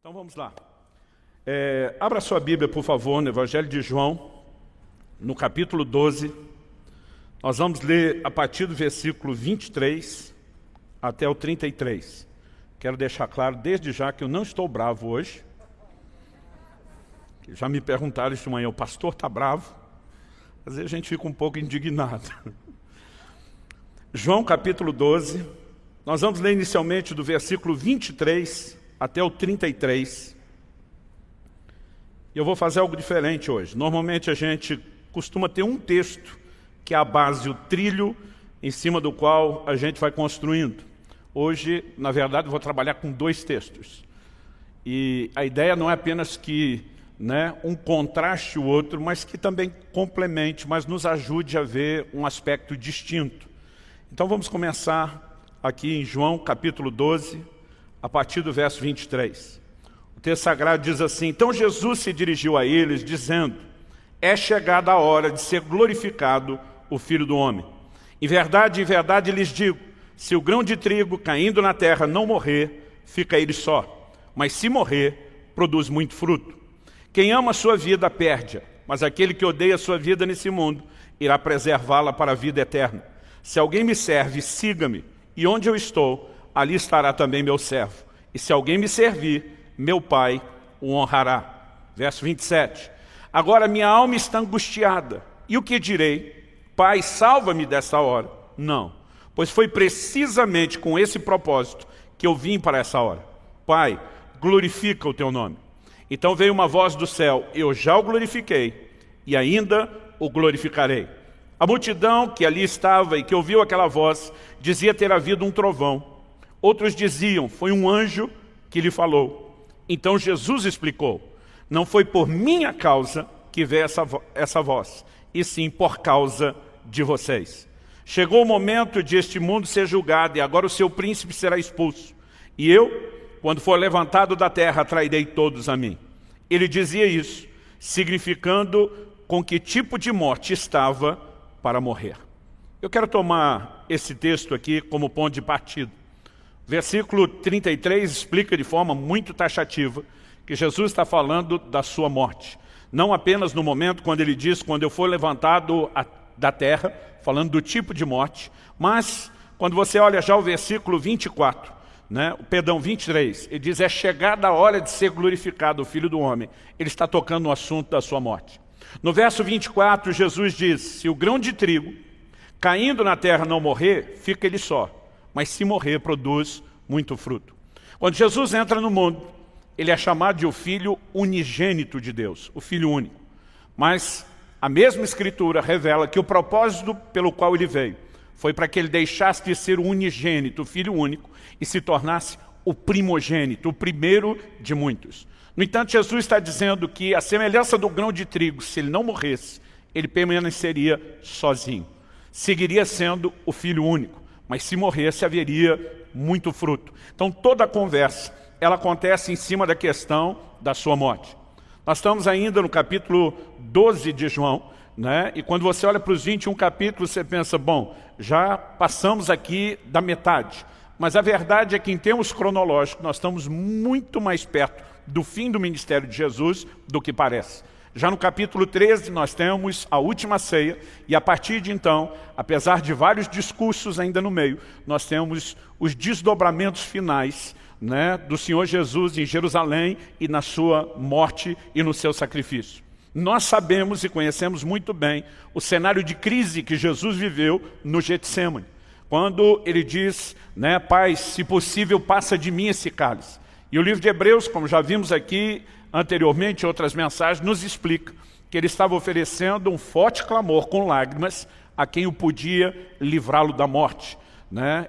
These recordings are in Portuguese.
Então vamos lá. Abra sua Bíblia, por favor, no Evangelho de João, no capítulo 12. Nós vamos ler a partir do versículo 23 até o 33. Quero deixar claro desde já que eu não estou bravo hoje. Já me perguntaram isso de manhã, o pastor está bravo? Às vezes a gente fica um pouco indignado. João capítulo 12, nós vamos ler inicialmente do versículo 23 até o 33. E eu vou fazer algo diferente hoje. Normalmente a gente costuma ter um texto que é a base, o trilho em cima do qual a gente vai construindo. Hoje, na verdade, eu vou trabalhar com dois textos. E a ideia não é apenas que um contraste o outro, mas que também complemente, mas nos ajude a ver um aspecto distinto. Então vamos começar aqui em João capítulo 12, a partir do verso 23. O texto sagrado diz assim: Então Jesus se dirigiu a eles, dizendo: É chegada a hora de ser glorificado o Filho do Homem. Em verdade lhes digo, se o grão de trigo caindo na terra não morrer, fica ele só. Mas se morrer, produz muito fruto. Quem ama a sua vida, perde-a. Mas aquele que odeia a sua vida nesse mundo, irá preservá-la para a vida eterna. Se alguém me serve, siga-me. E onde eu estou, ali estará também meu servo. E se alguém me servir, meu Pai o honrará. Verso 27. Agora minha alma está angustiada. E o que direi? Pai, salva-me dessa hora. Não, pois foi precisamente com esse propósito que eu vim para essa hora. Pai, glorifica o teu nome. Então veio uma voz do céu: eu já o glorifiquei e ainda o glorificarei. A multidão que ali estava e que ouviu aquela voz dizia ter havido um trovão. Outros diziam: foi um anjo que lhe falou. Então Jesus explicou: não foi por minha causa que veio essa voz, e sim por causa de vocês. Chegou o momento de este mundo ser julgado, e agora o seu príncipe será expulso. E eu, quando for levantado da terra, atrairei todos a mim. Ele dizia isso, significando com que tipo de morte estava para morrer. Eu quero tomar esse texto aqui como ponto de partida. Versículo 33 explica de forma muito taxativa que Jesus está falando da sua morte. Não apenas no momento quando ele diz, quando eu for levantado da terra, falando do tipo de morte, mas quando você olha já o versículo 24, 23, ele diz: é chegada a hora de ser glorificado o Filho do Homem. Ele está tocando no assunto da sua morte. No verso 24, Jesus diz: se o grão de trigo caindo na terra não morrer, fica ele só, mas se morrer, produz muito fruto. Quando Jesus entra no mundo, ele é chamado de o Filho unigênito de Deus, o Filho único. Mas a mesma Escritura revela que o propósito pelo qual ele veio foi para que ele deixasse de ser o unigênito, o Filho único, e se tornasse o primogênito, o primeiro de muitos. No entanto, Jesus está dizendo que a semelhança do grão de trigo, se ele não morresse, ele permaneceria sozinho. Seguiria sendo o Filho único, mas se morresse, haveria muito fruto. Então toda a conversa, ela acontece em cima da questão da sua morte. Nós estamos ainda no capítulo 12 de João, e quando você olha para os 21 capítulos, você pensa, bom, já passamos aqui da metade. Mas a verdade é que em termos cronológicos, nós estamos muito mais perto do fim do ministério de Jesus do que parece. Já no capítulo 13 nós temos a última ceia, e a partir de então, apesar de vários discursos ainda no meio, nós temos os desdobramentos finais do Senhor Jesus em Jerusalém e na sua morte e no seu sacrifício. Nós sabemos e conhecemos muito bem o cenário de crise que Jesus viveu no Getsêmani, quando ele diz, Pai, se possível, passa de mim esse cálice. E o livro de Hebreus, como já vimos aqui anteriormente em outras mensagens, nos explica que ele estava oferecendo um forte clamor com lágrimas a quem o podia livrá-lo da morte.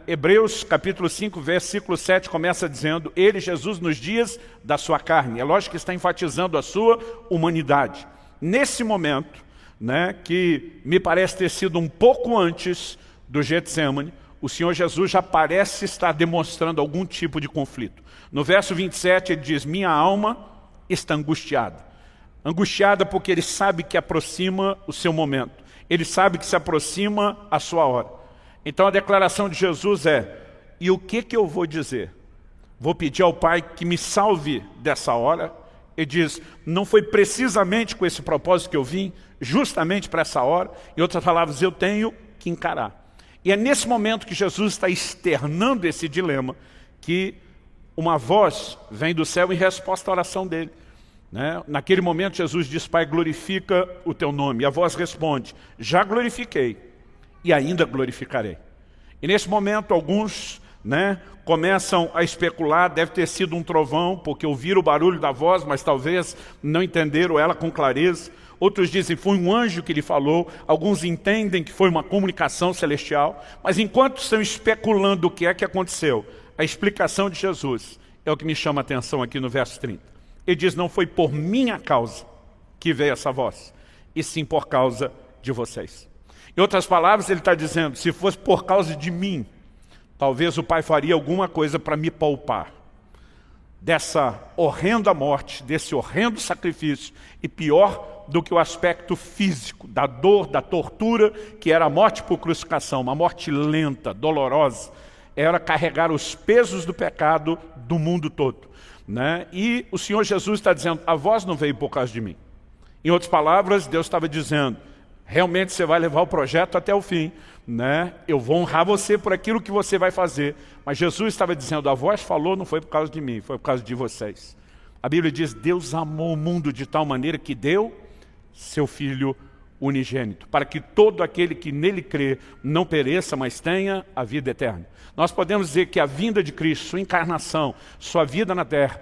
Hebreus capítulo 5, versículo 7 começa dizendo: ele, Jesus, nos dias da sua carne. É lógico que está enfatizando a sua humanidade. Nesse momento, que me parece ter sido um pouco antes do Getsêmani, o Senhor Jesus já parece estar demonstrando algum tipo de conflito. No verso 27 ele diz: minha alma está angustiada. Angustiada porque ele sabe que aproxima o seu momento. Ele sabe que se aproxima a sua hora. Então a declaração de Jesus é: e o que eu vou dizer? Vou pedir ao Pai que me salve dessa hora. Ele diz, não foi precisamente com esse propósito que eu vim, justamente para essa hora. Em outras palavras, eu tenho que encarar. E é nesse momento que Jesus está externando esse dilema, que uma voz vem do céu em resposta à oração dele. Naquele momento Jesus diz, Pai, glorifica o teu nome. E a voz responde, já glorifiquei e ainda glorificarei. E nesse momento alguns começam a especular, deve ter sido um trovão, porque ouviram o barulho da voz, mas talvez não entenderam ela com clareza. Outros dizem, foi um anjo que lhe falou. Alguns entendem que foi uma comunicação celestial. Mas enquanto estão especulando o que é que aconteceu, a explicação de Jesus é o que me chama a atenção aqui no verso 30. Ele diz, não foi por minha causa que veio essa voz, e sim por causa de vocês. Em outras palavras, ele está dizendo, se fosse por causa de mim, talvez o Pai faria alguma coisa para me poupar dessa horrenda morte, desse horrendo sacrifício, e pior do que o aspecto físico, da dor, da tortura, que era a morte por crucificação, uma morte lenta, dolorosa, era carregar os pesos do pecado do mundo todo. E o Senhor Jesus está dizendo, a voz não veio por causa de mim. Em outras palavras, Deus estava dizendo, realmente você vai levar o projeto até o fim, eu vou honrar você por aquilo que você vai fazer. Mas Jesus estava dizendo, a voz falou, não foi por causa de mim, foi por causa de vocês. A Bíblia diz, Deus amou o mundo de tal maneira que deu seu Filho unigênito, para que todo aquele que nele crê não pereça, mas tenha a vida eterna. Nós podemos dizer que a vinda de Cristo, sua encarnação, sua vida na terra,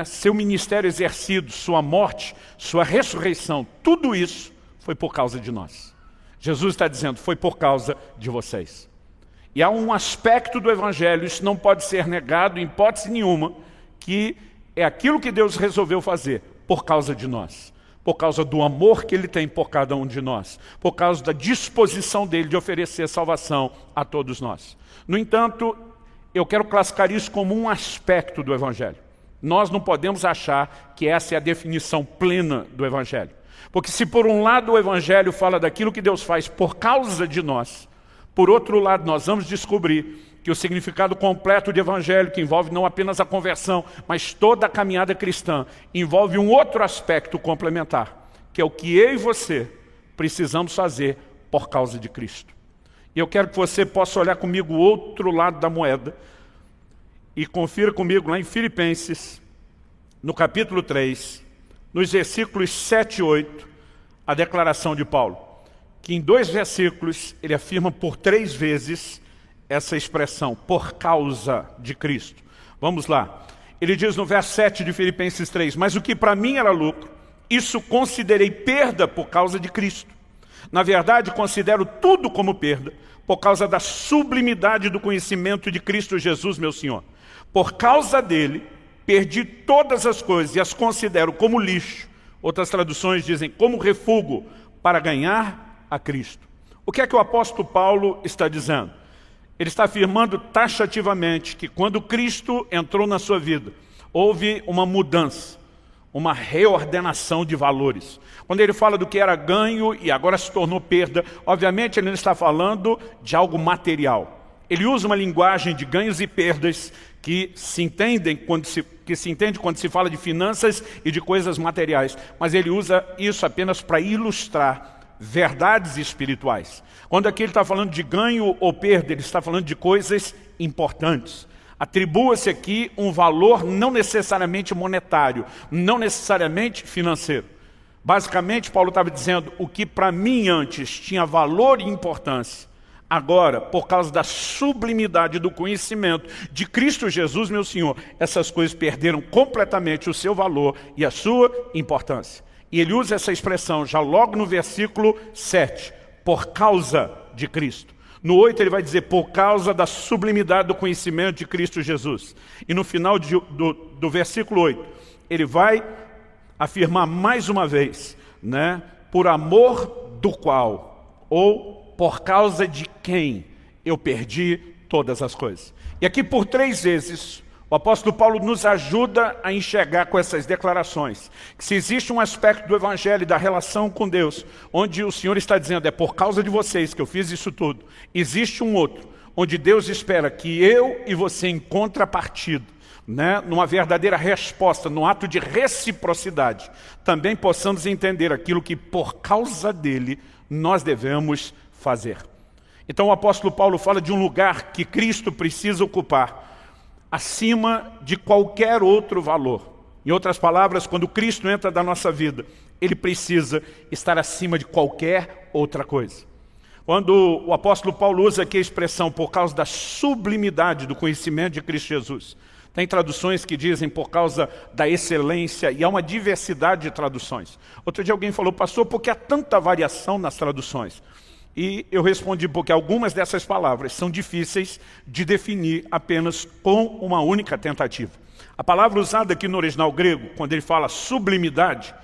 seu ministério exercido, sua morte, sua ressurreição, tudo isso foi por causa de nós. Jesus está dizendo, foi por causa de vocês. E há um aspecto do Evangelho, isso não pode ser negado em hipótese nenhuma, que é aquilo que Deus resolveu fazer por causa de nós. Por causa do amor que Ele tem por cada um de nós. Por causa da disposição dEle de oferecer salvação a todos nós. No entanto, eu quero classificar isso como um aspecto do Evangelho. Nós não podemos achar que essa é a definição plena do Evangelho. Porque se por um lado o Evangelho fala daquilo que Deus faz por causa de nós, por outro lado nós vamos descobrir que o significado completo de Evangelho, que envolve não apenas a conversão, mas toda a caminhada cristã, envolve um outro aspecto complementar, que é o que eu e você precisamos fazer por causa de Cristo. E eu quero que você possa olhar comigo o outro lado da moeda e confira comigo lá em Filipenses, no capítulo 3, nos versículos 7 e 8, a declaração de Paulo, que em 2 versículos ele afirma por 3 vezes essa expressão, por causa de Cristo. Vamos lá. Ele diz no verso 7 de Filipenses 3, mas o que para mim era lucro, isso considerei perda por causa de Cristo. Na verdade, considero tudo como perda, por causa da sublimidade do conhecimento de Cristo Jesus, meu Senhor. Por causa dele, perdi todas as coisas e as considero como lixo. Outras traduções dizem como refúgio para ganhar a Cristo. O que é que o apóstolo Paulo está dizendo? Ele está afirmando taxativamente que quando Cristo entrou na sua vida, houve uma mudança, uma reordenação de valores. Quando ele fala do que era ganho e agora se tornou perda, obviamente ele não está falando de algo material. Ele usa uma linguagem de ganhos e perdas que se entende quando se fala de finanças e de coisas materiais, mas ele usa isso apenas para ilustrar verdades espirituais. Quando aqui ele está falando de ganho ou perda, ele está falando de coisas importantes. Atribua-se aqui um valor não necessariamente monetário, não necessariamente financeiro. Basicamente, Paulo estava dizendo, o que para mim antes tinha valor e importância, agora, por causa da sublimidade do conhecimento de Cristo Jesus, meu Senhor, essas coisas perderam completamente o seu valor e a sua importância. E ele usa essa expressão já logo no versículo 7, por causa de Cristo. No 8 ele vai dizer, por causa da sublimidade do conhecimento de Cristo Jesus. E no final do versículo 8, ele vai afirmar mais uma vez, por amor do qual, ou por causa de quem eu perdi todas as coisas. E aqui por 3 vezes, o apóstolo Paulo nos ajuda a enxergar com essas declarações que se existe um aspecto do Evangelho e da relação com Deus, onde o Senhor está dizendo, é por causa de vocês que eu fiz isso tudo, existe um outro, onde Deus espera que eu e você, em contrapartida, né, numa verdadeira resposta, no ato de reciprocidade, também possamos entender aquilo que por causa dele nós devemos fazer. Então o apóstolo Paulo fala de um lugar que Cristo precisa ocupar acima de qualquer outro valor. Em outras palavras, quando Cristo entra na nossa vida, ele precisa estar acima de qualquer outra coisa. Quando o apóstolo Paulo usa aqui a expressão por causa da sublimidade do conhecimento de Cristo Jesus, tem traduções que dizem por causa da excelência, e há uma diversidade de traduções. Outro dia alguém falou, pastor, por que há tanta variação nas traduções? E eu respondi, porque algumas dessas palavras são difíceis de definir apenas com uma única tentativa. A palavra usada aqui no original grego, quando ele fala sublimidade,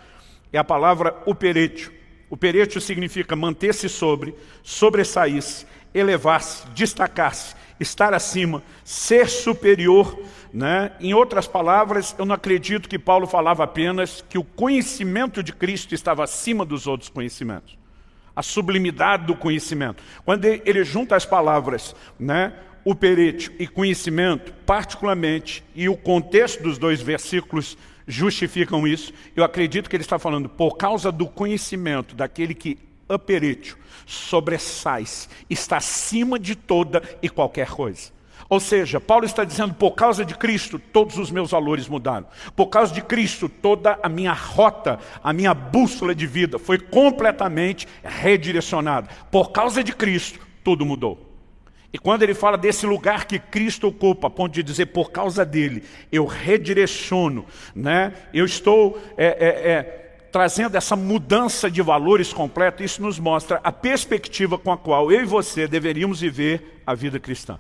é a palavra uperetio. Uperetio significa manter-se sobre, sobressair-se, elevar-se, destacar-se, estar acima, ser superior, né? Em outras palavras, eu não acredito que Paulo falava apenas que o conhecimento de Cristo estava acima dos outros conhecimentos. A sublimidade do conhecimento. Quando ele junta as palavras, né, uperetio e conhecimento, particularmente, e o contexto dos dois versículos justificam isso, eu acredito que ele está falando por causa do conhecimento daquele que uperetio, sobressai-se, está acima de toda e qualquer coisa. Ou seja, Paulo está dizendo, por causa de Cristo, todos os meus valores mudaram. Por causa de Cristo, toda a minha rota, a minha bússola de vida foi completamente redirecionada. Por causa de Cristo, tudo mudou. E quando ele fala desse lugar que Cristo ocupa, a ponto de dizer, por causa dele, eu redireciono, né? Eu estou trazendo essa mudança de valores completa, isso nos mostra a perspectiva com a qual eu e você deveríamos viver a vida cristã.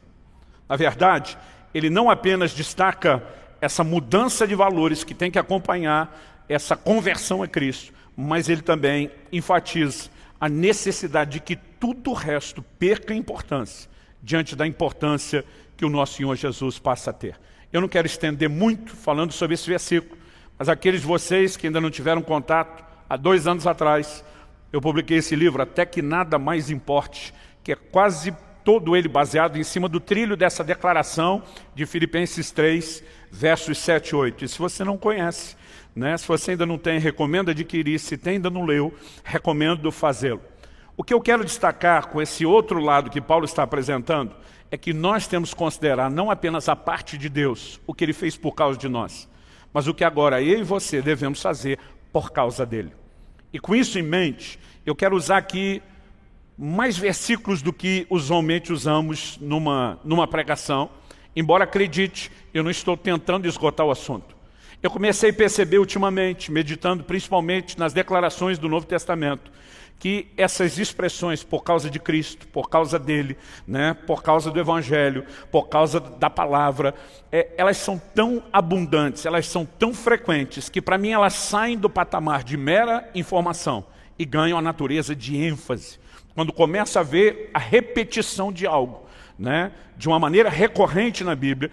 Na verdade, ele não apenas destaca essa mudança de valores que tem que acompanhar essa conversão a Cristo, mas ele também enfatiza a necessidade de que tudo o resto perca importância diante da importância que o nosso Senhor Jesus passa a ter. Eu não quero estender muito falando sobre esse versículo, mas aqueles de vocês que ainda não tiveram contato, há 2 anos atrás, eu publiquei esse livro, Até que Nada Mais Importe, que é quase todo ele baseado em cima do trilho dessa declaração de Filipenses 3, versos 7 e 8. E se você não conhece, né, se você ainda não tem, recomendo adquirir. Se tem, ainda não leu, recomendo fazê-lo. O que eu quero destacar com esse outro lado que Paulo está apresentando é que nós temos que considerar não apenas a parte de Deus, o que ele fez por causa de nós, mas o que agora eu e você devemos fazer por causa dele. E com isso em mente, eu quero usar aqui mais versículos do que usualmente usamos numa pregação, embora acredite, eu não estou tentando esgotar o assunto. Eu comecei a perceber ultimamente, meditando principalmente nas declarações do Novo Testamento, que essas expressões, por causa de Cristo, por causa dele, né, por causa do Evangelho, por causa da palavra, elas são tão abundantes, elas são tão frequentes, que para mim elas saem do patamar de mera informação e ganham a natureza de ênfase. Quando começa a ver a repetição de algo, né, de uma maneira recorrente na Bíblia,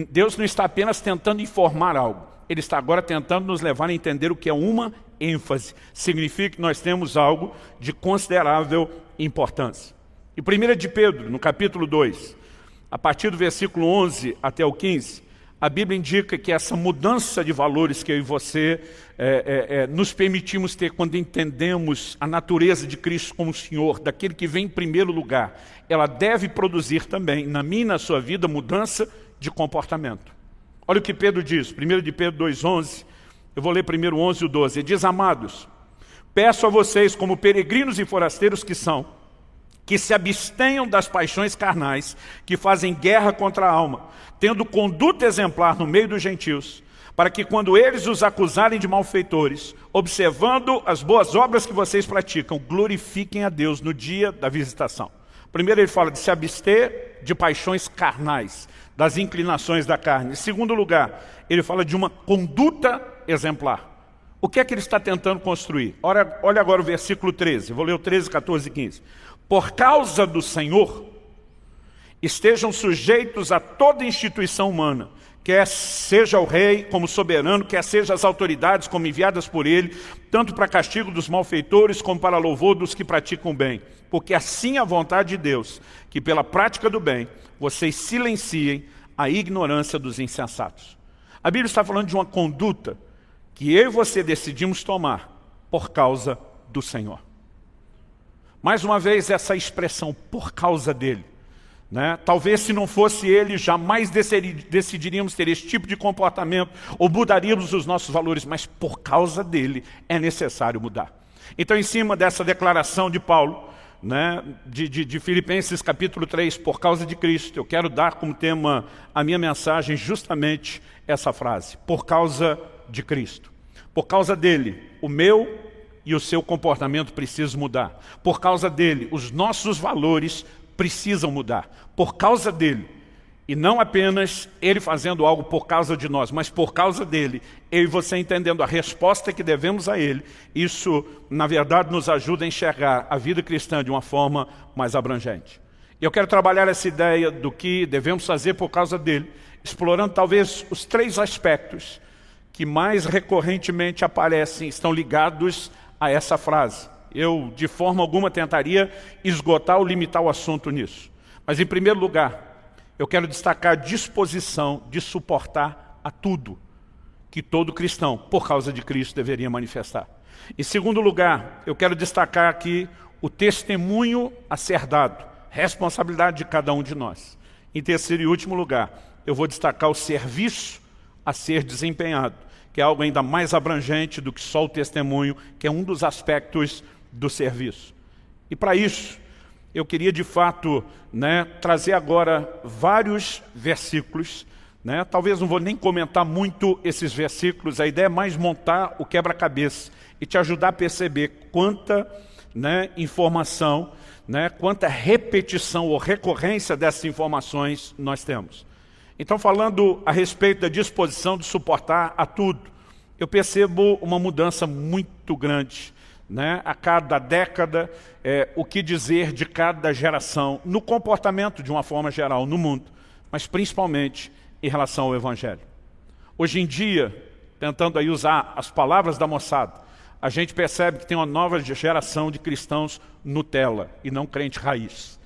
Deus não está apenas tentando informar algo, ele está agora tentando nos levar a entender o que é uma ênfase. Significa que nós temos algo de considerável importância. E 1 de Pedro, no capítulo 2, a partir do versículo 11 até o 15, a Bíblia indica que essa mudança de valores que eu e você nos permitimos ter quando entendemos a natureza de Cristo como Senhor, daquele que vem em primeiro lugar, ela deve produzir também, na minha e na sua vida, mudança de comportamento. Olha o que Pedro diz, 1 de Pedro 2,11, eu vou ler primeiro 11 e o 12, ele diz, amados, peço a vocês como peregrinos e forasteiros que são, que se abstenham das paixões carnais, que fazem guerra contra a alma, tendo conduta exemplar no meio dos gentios, para que quando eles os acusarem de malfeitores, observando as boas obras que vocês praticam, glorifiquem a Deus no dia da visitação. Primeiro ele fala de se abster de paixões carnais, das inclinações da carne. Em segundo lugar, ele fala de uma conduta exemplar. O que é que ele está tentando construir? Olha agora o versículo 13, vou ler o 13, 14 e 15. Por causa do Senhor, estejam sujeitos a toda instituição humana, quer seja o rei como soberano, quer seja as autoridades como enviadas por ele, tanto para castigo dos malfeitores como para louvor dos que praticam bem. Porque assim é a vontade de Deus, que pela prática do bem, vocês silenciem a ignorância dos insensatos. A Bíblia está falando de uma conduta que eu e você decidimos tomar por causa do Senhor. Mais uma vez, essa expressão, por causa dele. Né? Talvez se não fosse ele, jamais decidiríamos ter esse tipo de comportamento ou mudaríamos os nossos valores, mas por causa dele é necessário mudar. Então, em cima dessa declaração de Paulo, né, de Filipenses capítulo 3, por causa de Cristo, eu quero dar como tema a minha mensagem justamente essa frase, por causa de Cristo. Por causa dele, o meu e o seu comportamento precisam mudar. Por causa dele, os nossos valores precisam mudar. Por causa dele, e não apenas ele fazendo algo por causa de nós, mas por causa dele, eu e você entendendo a resposta que devemos a ele, isso, na verdade, nos ajuda a enxergar a vida cristã de uma forma mais abrangente. E eu quero trabalhar essa ideia do que devemos fazer por causa dele, explorando talvez os 3 aspectos que mais recorrentemente aparecem, estão ligados a essa frase. Eu, de forma alguma, tentaria esgotar ou limitar o assunto nisso. Mas, em primeiro lugar, eu quero destacar a disposição de suportar a tudo que todo cristão, por causa de Cristo, deveria manifestar. Em segundo lugar, eu quero destacar aqui o testemunho a ser dado, responsabilidade de cada um de nós. Em terceiro e último lugar, eu vou destacar o serviço a ser desempenhado, que é algo ainda mais abrangente do que só o testemunho, que é um dos aspectos do serviço. E para isso, eu queria de fato, trazer agora vários versículos, talvez não vou nem comentar muito esses versículos, a ideia é mais montar o quebra-cabeça e te ajudar a perceber quanta informação, quanta repetição ou recorrência dessas informações nós temos. Então, falando a respeito da disposição de suportar a tudo, eu percebo uma mudança muito grande, a cada década, o que dizer de cada geração, no comportamento de uma forma geral no mundo, mas principalmente em relação ao Evangelho. Hoje em dia, tentando aí usar as palavras da moçada, a gente percebe que tem uma nova geração de cristãos Nutella e não crente raiz.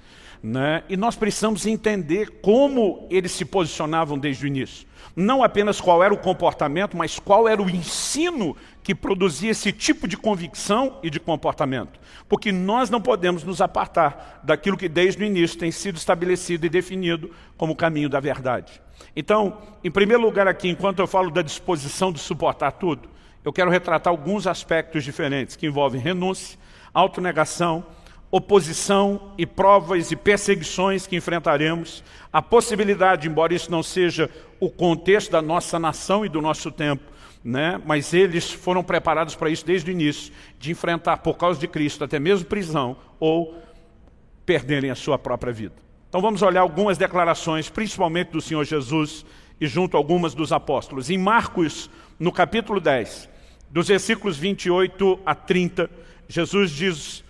E nós precisamos entender como eles se posicionavam desde o início. Não apenas qual era o comportamento, mas qual era o ensino que produzia esse tipo de convicção e de comportamento. Porque nós não podemos nos apartar daquilo que desde o início tem sido estabelecido e definido como o caminho da verdade. Então, em primeiro lugar aqui, enquanto eu falo da disposição de suportar tudo, eu quero retratar alguns aspectos diferentes que envolvem renúncia, autonegação, oposição e provas e perseguições que enfrentaremos, a possibilidade, embora isso não seja o contexto da nossa nação e do nosso tempo, mas eles foram preparados para isso desde o início, de enfrentar por causa de Cristo até mesmo prisão ou perderem a sua própria vida. Então vamos olhar algumas declarações, principalmente do Senhor Jesus e junto a algumas dos apóstolos. Em Marcos, no capítulo 10, dos versículos 28 a 30, Jesus diz,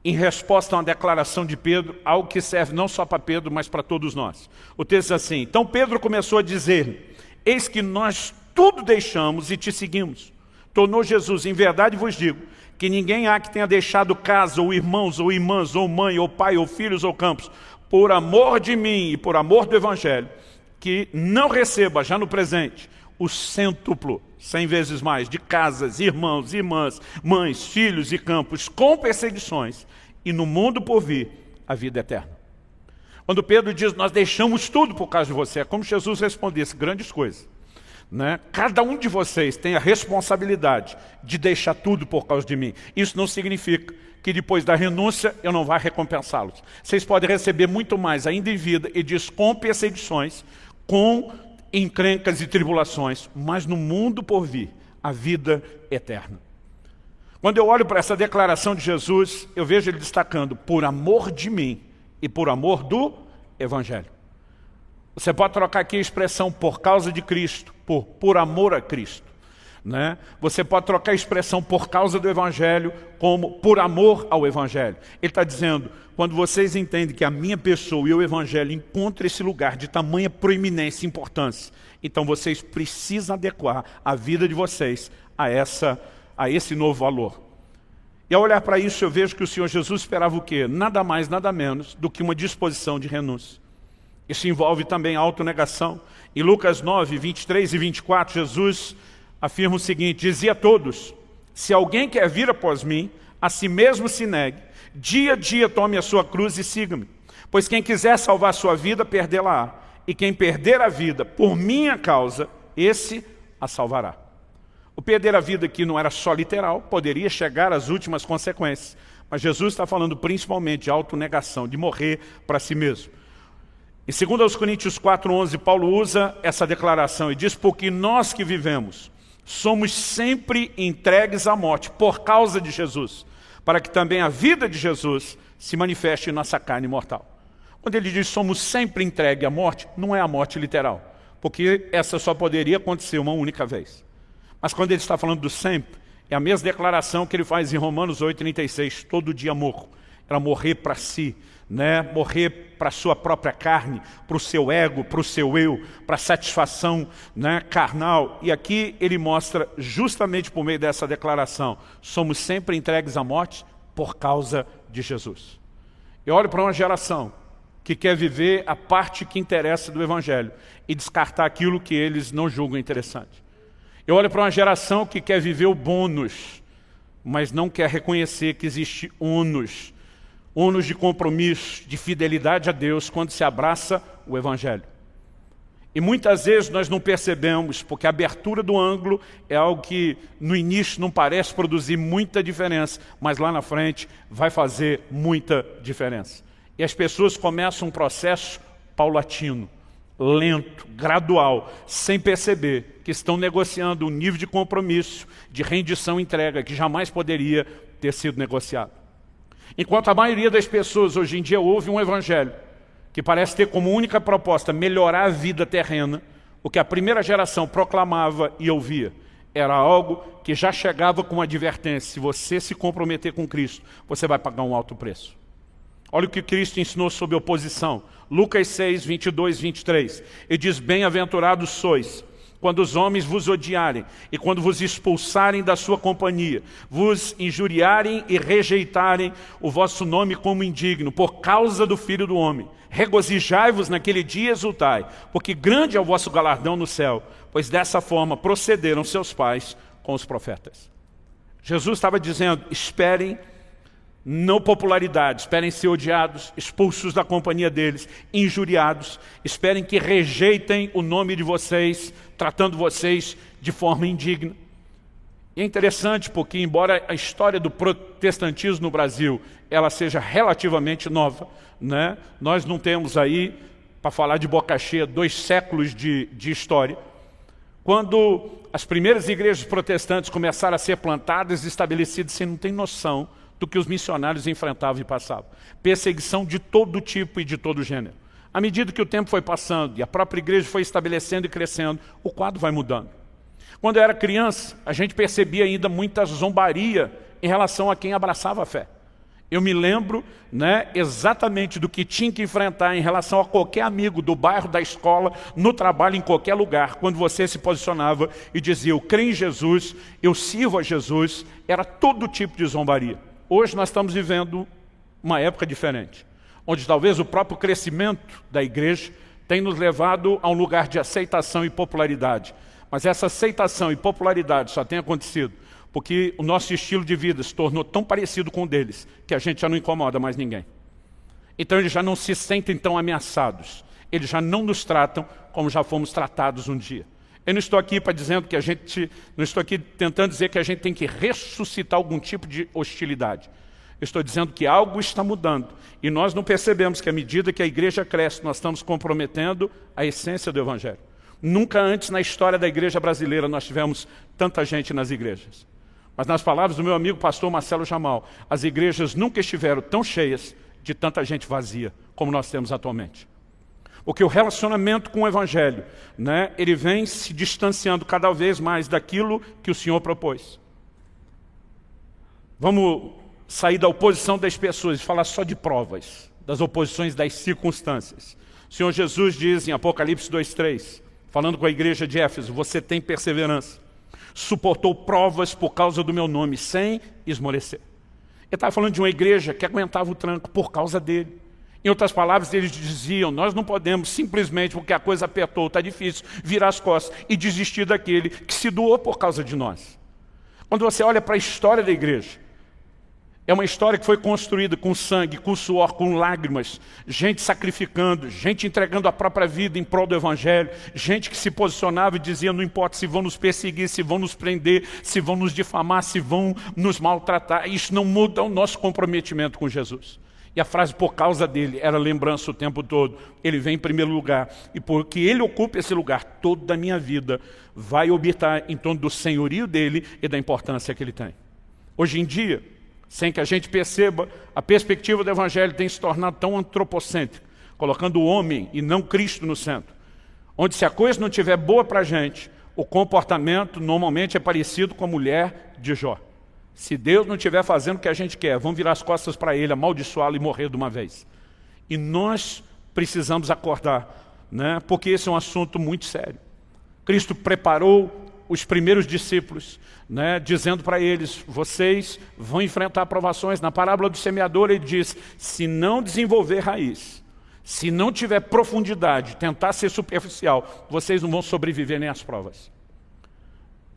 em resposta a uma declaração de Pedro, algo que serve não só para Pedro, mas para todos nós. O texto diz assim: então Pedro começou a dizer, eis que nós tudo deixamos e te seguimos. Tornou Jesus, em verdade vos digo, que ninguém há que tenha deixado casa, ou irmãos, ou irmãs, ou mãe, ou pai, ou filhos, ou campos, por amor de mim e por amor do Evangelho, que não receba, já no presente, o cêntuplo, 100 vezes mais, de casas, irmãos, irmãs, mães, filhos e campos, com perseguições, e no mundo por vir, a vida eterna. Quando Pedro diz, nós deixamos tudo por causa de você, é como se Jesus respondesse grandes coisas. Cada um de vocês tem a responsabilidade de deixar tudo por causa de mim. Isso não significa que depois da renúncia eu não vá recompensá-los. Vocês podem receber muito mais ainda em vida, e diz com perseguições, com encrencas e tribulações, mas no mundo por vir, a vida eterna. Quando eu olho para essa declaração de Jesus, eu vejo ele destacando, por amor de mim e por amor do Evangelho. Você pode trocar aqui a expressão por causa de Cristo, por amor a Cristo. Você pode trocar a expressão por causa do Evangelho como por amor ao Evangelho. Ele está dizendo, quando vocês entendem que a minha pessoa e o Evangelho encontram esse lugar de tamanha proeminência e importância, então vocês precisam adequar a vida de vocês a esse novo valor. E ao olhar para isso eu vejo que o Senhor Jesus esperava o quê? Nada mais, nada menos do que uma disposição de renúncia. Isso envolve também a autonegação. Em Lucas 9, 23 e 24, Jesus afirma o seguinte: dizia a todos: se alguém quer vir após mim, a si mesmo se negue, dia a dia tome a sua cruz e siga-me. Pois quem quiser salvar sua vida, perdê-la-á. E quem perder a vida por minha causa, esse a salvará. O perder a vida aqui não era só literal, poderia chegar às últimas consequências. Mas Jesus está falando principalmente de autonegação, de morrer para si mesmo. Em 2 Coríntios 4:11, Paulo usa essa declaração e diz: porque nós que vivemos, somos sempre entregues à morte por causa de Jesus, para que também a vida de Jesus se manifeste em nossa carne mortal. Quando ele diz somos sempre entregues à morte, não é a morte literal, porque essa só poderia acontecer uma única vez. Mas quando ele está falando do sempre, é a mesma declaração que ele faz em Romanos 8:36, todo dia morro. Era morrer para si, né? Morrer para a sua própria carne, para o seu ego, para o seu eu, para a satisfação, né, carnal. E aqui ele mostra, justamente por meio dessa declaração, somos sempre entregues à morte por causa de Jesus. Eu olho para uma geração que quer viver a parte que interessa do Evangelho e descartar aquilo que eles não julgam interessante. Eu olho para uma geração que quer viver o bônus, mas não quer reconhecer que existe ônus de compromisso, de fidelidade a Deus, quando se abraça o Evangelho. E muitas vezes nós não percebemos, porque a abertura do ângulo é algo que no início não parece produzir muita diferença, mas lá na frente vai fazer muita diferença. E as pessoas começam um processo paulatino, lento, gradual, sem perceber que estão negociando um nível de compromisso, de rendição e entrega que jamais poderia ter sido negociado. Enquanto a maioria das pessoas hoje em dia ouve um evangelho que parece ter como única proposta melhorar a vida terrena, o que a primeira geração proclamava e ouvia era algo que já chegava com uma advertência: se você se comprometer com Cristo, você vai pagar um alto preço. Olha o que Cristo ensinou sobre oposição. Lucas 6, 22, 23. Ele diz: bem-aventurados sois quando os homens vos odiarem e quando vos expulsarem da sua companhia, vos injuriarem e rejeitarem o vosso nome como indigno, por causa do Filho do Homem. Regozijai-vos naquele dia e exultai, porque grande é o vosso galardão no céu, pois dessa forma procederam seus pais com os profetas. Jesus estava dizendo: esperem não popularidade, esperem ser odiados, expulsos da companhia deles, injuriados, esperem que rejeitem o nome de vocês, tratando vocês de forma indigna. E é interessante porque, embora a história do protestantismo no Brasil ela seja relativamente nova, né? Nós não temos aí, para falar de boca cheia, 2 séculos de história. Quando as primeiras igrejas protestantes começaram a ser plantadas e estabelecidas, você não tem noção do que os missionários enfrentavam e passavam. Perseguição de todo tipo e de todo gênero. À medida que o tempo foi passando e a própria igreja foi estabelecendo e crescendo, o quadro vai mudando. Quando eu era criança, a gente percebia ainda muita zombaria em relação a quem abraçava a fé. Eu me lembro, né, exatamente do que tinha que enfrentar em relação a qualquer amigo do bairro, da escola, no trabalho, em qualquer lugar, quando você se posicionava e dizia: eu creio em Jesus, eu sirvo a Jesus. Era todo tipo de zombaria. Hoje nós estamos vivendo uma época diferente, onde talvez o próprio crescimento da igreja tenha nos levado a um lugar de aceitação e popularidade. Mas essa aceitação e popularidade só tem acontecido porque o nosso estilo de vida se tornou tão parecido com o deles que a gente já não incomoda mais ninguém. Então eles já não se sentem tão ameaçados, eles já não nos tratam como já fomos tratados um dia. Eu não estou aqui não estou aqui tentando dizer que a gente tem que ressuscitar algum tipo de hostilidade. Eu estou dizendo que algo está mudando e nós não percebemos que à medida que a igreja cresce, nós estamos comprometendo a essência do Evangelho. Nunca antes na história da igreja brasileira nós tivemos tanta gente nas igrejas. Mas nas palavras do meu amigo pastor Marcelo Jamal, as igrejas nunca estiveram tão cheias de tanta gente vazia como nós temos atualmente. Porque o relacionamento com o Evangelho, né, ele vem se distanciando cada vez mais daquilo que o Senhor propôs. Vamos sair da oposição das pessoas e falar só de provas, das oposições das circunstâncias. O Senhor Jesus diz em Apocalipse 2:3, falando com a igreja de Éfeso: você tem perseverança, suportou provas por causa do meu nome, sem esmorecer. Ele estava falando de uma igreja que aguentava o tranco por causa dele. Em outras palavras, eles diziam, nós não podemos simplesmente, porque a coisa apertou, está difícil, virar as costas e desistir daquele que se doou por causa de nós. Quando você olha para a história da igreja, é uma história que foi construída com sangue, com suor, com lágrimas, gente sacrificando, gente entregando a própria vida em prol do Evangelho, gente que se posicionava e dizia, não importa se vão nos perseguir, se vão nos prender, se vão nos difamar, se vão nos maltratar, isso não muda o nosso comprometimento com Jesus. E a frase por causa dele era lembrança o tempo todo, ele vem em primeiro lugar, e porque ele ocupa esse lugar, toda a minha vida vai orbitar em torno do senhorio dele e da importância que ele tem. Hoje em dia, sem que a gente perceba, a perspectiva do Evangelho tem se tornado tão antropocêntrica, colocando o homem e não Cristo no centro. Onde se a coisa não estiver boa para a gente, o comportamento normalmente é parecido com a mulher de Jó. Se Deus não estiver fazendo o que a gente quer, vamos virar as costas para Ele, amaldiçoá-lo e morrer de uma vez. E nós precisamos acordar, né? Porque esse é um assunto muito sério. Cristo preparou os primeiros discípulos, né, dizendo para eles, vocês vão enfrentar provações. Na parábola do semeador ele diz, se não desenvolver raiz, se não tiver profundidade, tentar ser superficial, vocês não vão sobreviver nem às provas.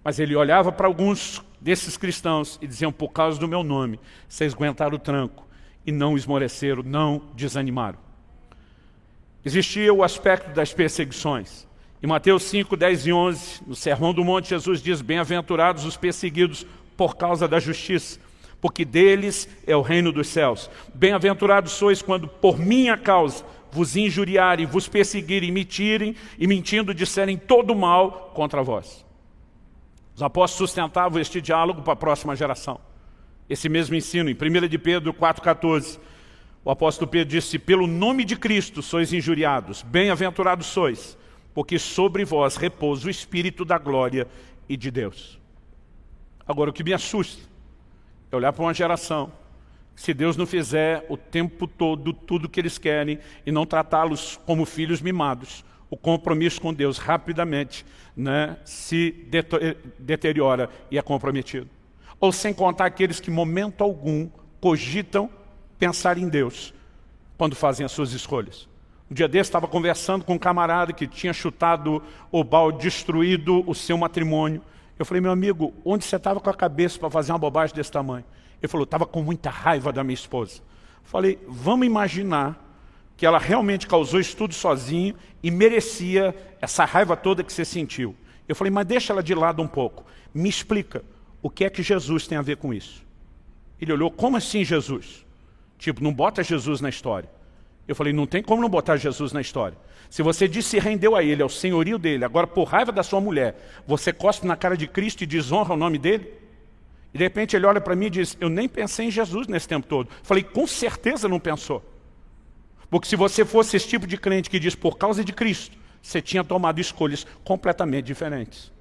Mas ele olhava para alguns desses cristãos e diziam, por causa do meu nome, vocês aguentaram o tranco e não esmoreceram, não desanimaram. Existia o aspecto das perseguições. Em Mateus 5, 10 e 11, no Sermão do Monte, Jesus diz, bem-aventurados os perseguidos por causa da justiça, porque deles é o reino dos céus. Bem-aventurados sois quando por minha causa vos injuriarem, vos perseguirem, mentirem e mentindo disserem todo mal contra vós. Os apóstolos sustentavam este diálogo para a próxima geração. Esse mesmo ensino, em 1 de Pedro 4,14, o apóstolo Pedro disse, pelo nome de Cristo sois injuriados, bem-aventurados sois, porque sobre vós repousa o Espírito da glória e de Deus. Agora, o que me assusta é olhar para uma geração, se Deus não fizer o tempo todo tudo o que eles querem e não tratá-los como filhos mimados, o compromisso com Deus rapidamente, né, se deteriora e é comprometido. Ou sem contar aqueles que, momento algum, cogitam pensar em Deus quando fazem as suas escolhas. Um dia desse estava conversando com um camarada que tinha chutado o balde, destruído o seu matrimônio. Eu falei, meu amigo, onde você estava com a cabeça para fazer uma bobagem desse tamanho? Ele falou, estava com muita raiva da minha esposa. Eu falei, vamos imaginar que ela realmente causou isso tudo sozinha e merecia essa raiva toda que você sentiu. Eu falei, mas deixa ela de lado um pouco. Me explica, o que é que Jesus tem a ver com isso? Ele olhou, como assim Jesus? Tipo, não bota Jesus na história. Eu falei, não tem como não botar Jesus na história. Se você disse se rendeu a Ele, ao senhorio dele, agora por raiva da sua mulher, você cospe na cara de Cristo e desonra o nome dele? E de repente ele olha para mim e diz, eu nem pensei em Jesus nesse tempo todo. Eu falei, com certeza não pensou. Porque se você fosse esse tipo de crente que diz por causa de Cristo, você tinha tomado escolhas completamente diferentes.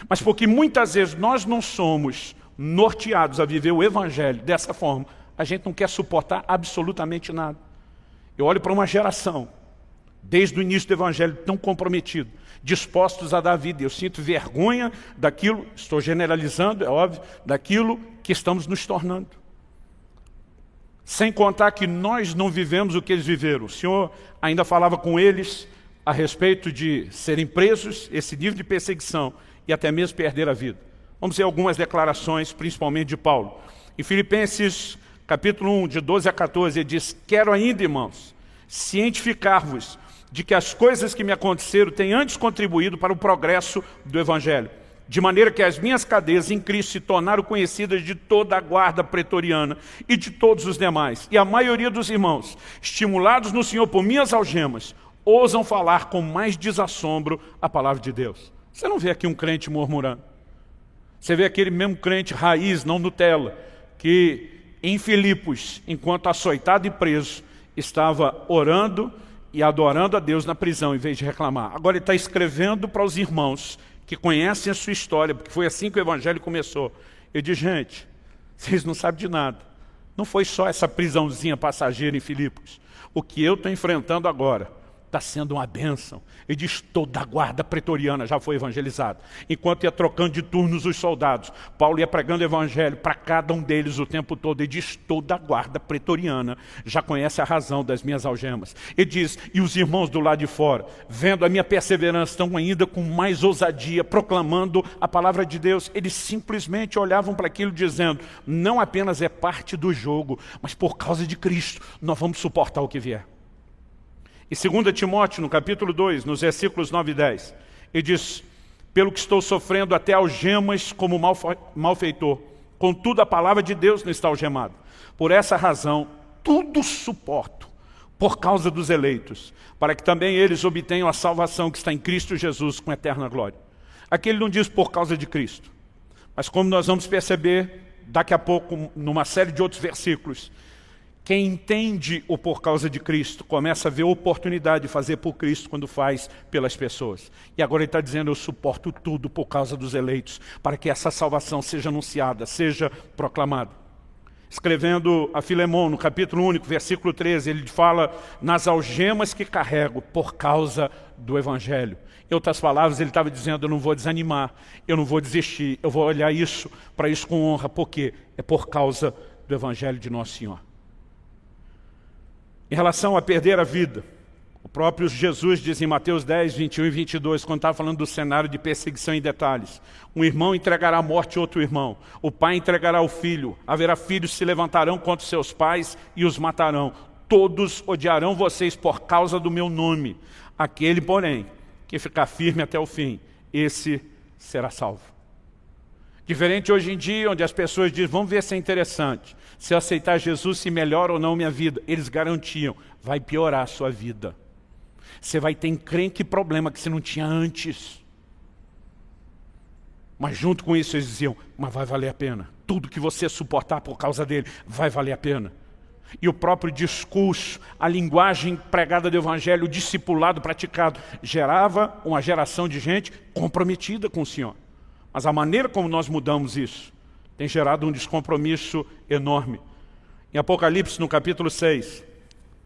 Mas porque muitas vezes nós não somos norteados a viver o Evangelho dessa forma, a gente não quer suportar absolutamente nada. Eu olho para uma geração, desde o início do Evangelho, tão comprometido, dispostos a dar vida. Eu sinto vergonha daquilo, estou generalizando, é óbvio, daquilo que estamos nos tornando. Sem contar que nós não vivemos o que eles viveram. O Senhor ainda falava com eles a respeito de serem presos, esse nível de perseguição, e até mesmo perder a vida. Vamos ver algumas declarações, principalmente de Paulo. Em Filipenses capítulo 1, de 12 a 14, ele diz, quero ainda, irmãos, cientificar-vos de que as coisas que me aconteceram têm antes contribuído para o progresso do Evangelho, de maneira que as minhas cadeias em Cristo se tornaram conhecidas de toda a guarda pretoriana e de todos os demais. E a maioria dos irmãos, estimulados no Senhor por minhas algemas, ousam falar com mais desassombro a palavra de Deus. Você não vê aqui um crente murmurando. Você vê aquele mesmo crente raiz, não Nutella, que em Filipos, enquanto açoitado e preso, estava orando e adorando a Deus na prisão, em vez de reclamar. Agora ele está escrevendo para os irmãos que conhecem a sua história, porque foi assim que o Evangelho começou. Ele diz, gente, vocês não sabem de nada. Não foi só essa prisãozinha passageira em Filipos. O que eu estou enfrentando agora está sendo uma bênção. Ele diz, toda a guarda pretoriana já foi evangelizada. Enquanto ia trocando de turnos os soldados, Paulo ia pregando o evangelho para cada um deles o tempo todo. Ele diz, toda a guarda pretoriana já conhece a razão das minhas algemas. Ele diz, e os irmãos do lado de fora, vendo a minha perseverança, estão ainda com mais ousadia, proclamando a palavra de Deus. Eles simplesmente olhavam para aquilo dizendo, não apenas é parte do jogo, mas por causa de Cristo, nós vamos suportar o que vier. E 2 Timóteo, no capítulo 2, nos versículos 9 e 10, ele diz, pelo que estou sofrendo até algemas como malfeitor, contudo a palavra de Deus não está algemada. Por essa razão, tudo suporto, por causa dos eleitos, para que também eles obtenham a salvação que está em Cristo Jesus com eterna glória. Aqui ele não diz por causa de Cristo, mas como nós vamos perceber daqui a pouco, numa série de outros versículos, quem entende o por causa de Cristo, começa a ver a oportunidade de fazer por Cristo quando faz pelas pessoas. E agora ele está dizendo, eu suporto tudo por causa dos eleitos, para que essa salvação seja anunciada, seja proclamada. Escrevendo a Filemão, no capítulo único, versículo 13, ele fala, nas algemas que carrego por causa do Evangelho. Em outras palavras, ele estava dizendo, eu não vou desanimar, eu não vou desistir, eu vou olhar isso para isso com honra, porque é por causa do Evangelho de Nosso Senhor. Em relação a perder a vida, o próprio Jesus diz em Mateus 10, 21 e 22, quando estava falando do cenário de perseguição em detalhes, um irmão entregará à morte outro irmão, o pai entregará o filho, haverá filhos que se levantarão contra seus pais e os matarão, todos odiarão vocês por causa do meu nome, aquele, porém, que ficar firme até o fim, esse será salvo. Diferente hoje em dia, onde as pessoas dizem, vamos ver se é interessante. Se eu aceitar Jesus, se melhora ou não minha vida. Eles garantiam, vai piorar a sua vida. Você vai ter encrenca e problema que você não tinha antes. Mas junto com isso eles diziam, mas vai valer a pena. Tudo que você suportar por causa dele, vai valer a pena. E o próprio discurso, a linguagem pregada do Evangelho, o discipulado praticado, gerava uma geração de gente comprometida com o Senhor. Mas a maneira como nós mudamos isso tem gerado um descompromisso enorme. Em Apocalipse, no capítulo 6,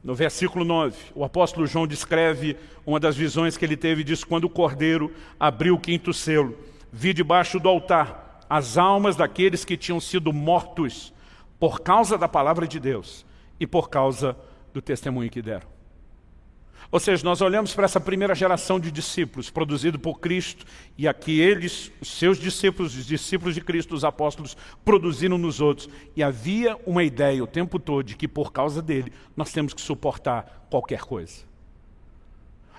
no versículo 9, o apóstolo João descreve uma das visões que ele teve e diz, quando o Cordeiro abriu o 5º selo, vi debaixo do altar as almas daqueles que tinham sido mortos por causa da palavra de Deus e por causa do testemunho que deram. Ou seja, nós olhamos para essa primeira geração de discípulos, produzido por Cristo, e aqui eles, os seus discípulos, os discípulos de Cristo, os apóstolos, produziram nos outros. E havia uma ideia o tempo todo de que por causa dele, nós temos que suportar qualquer coisa.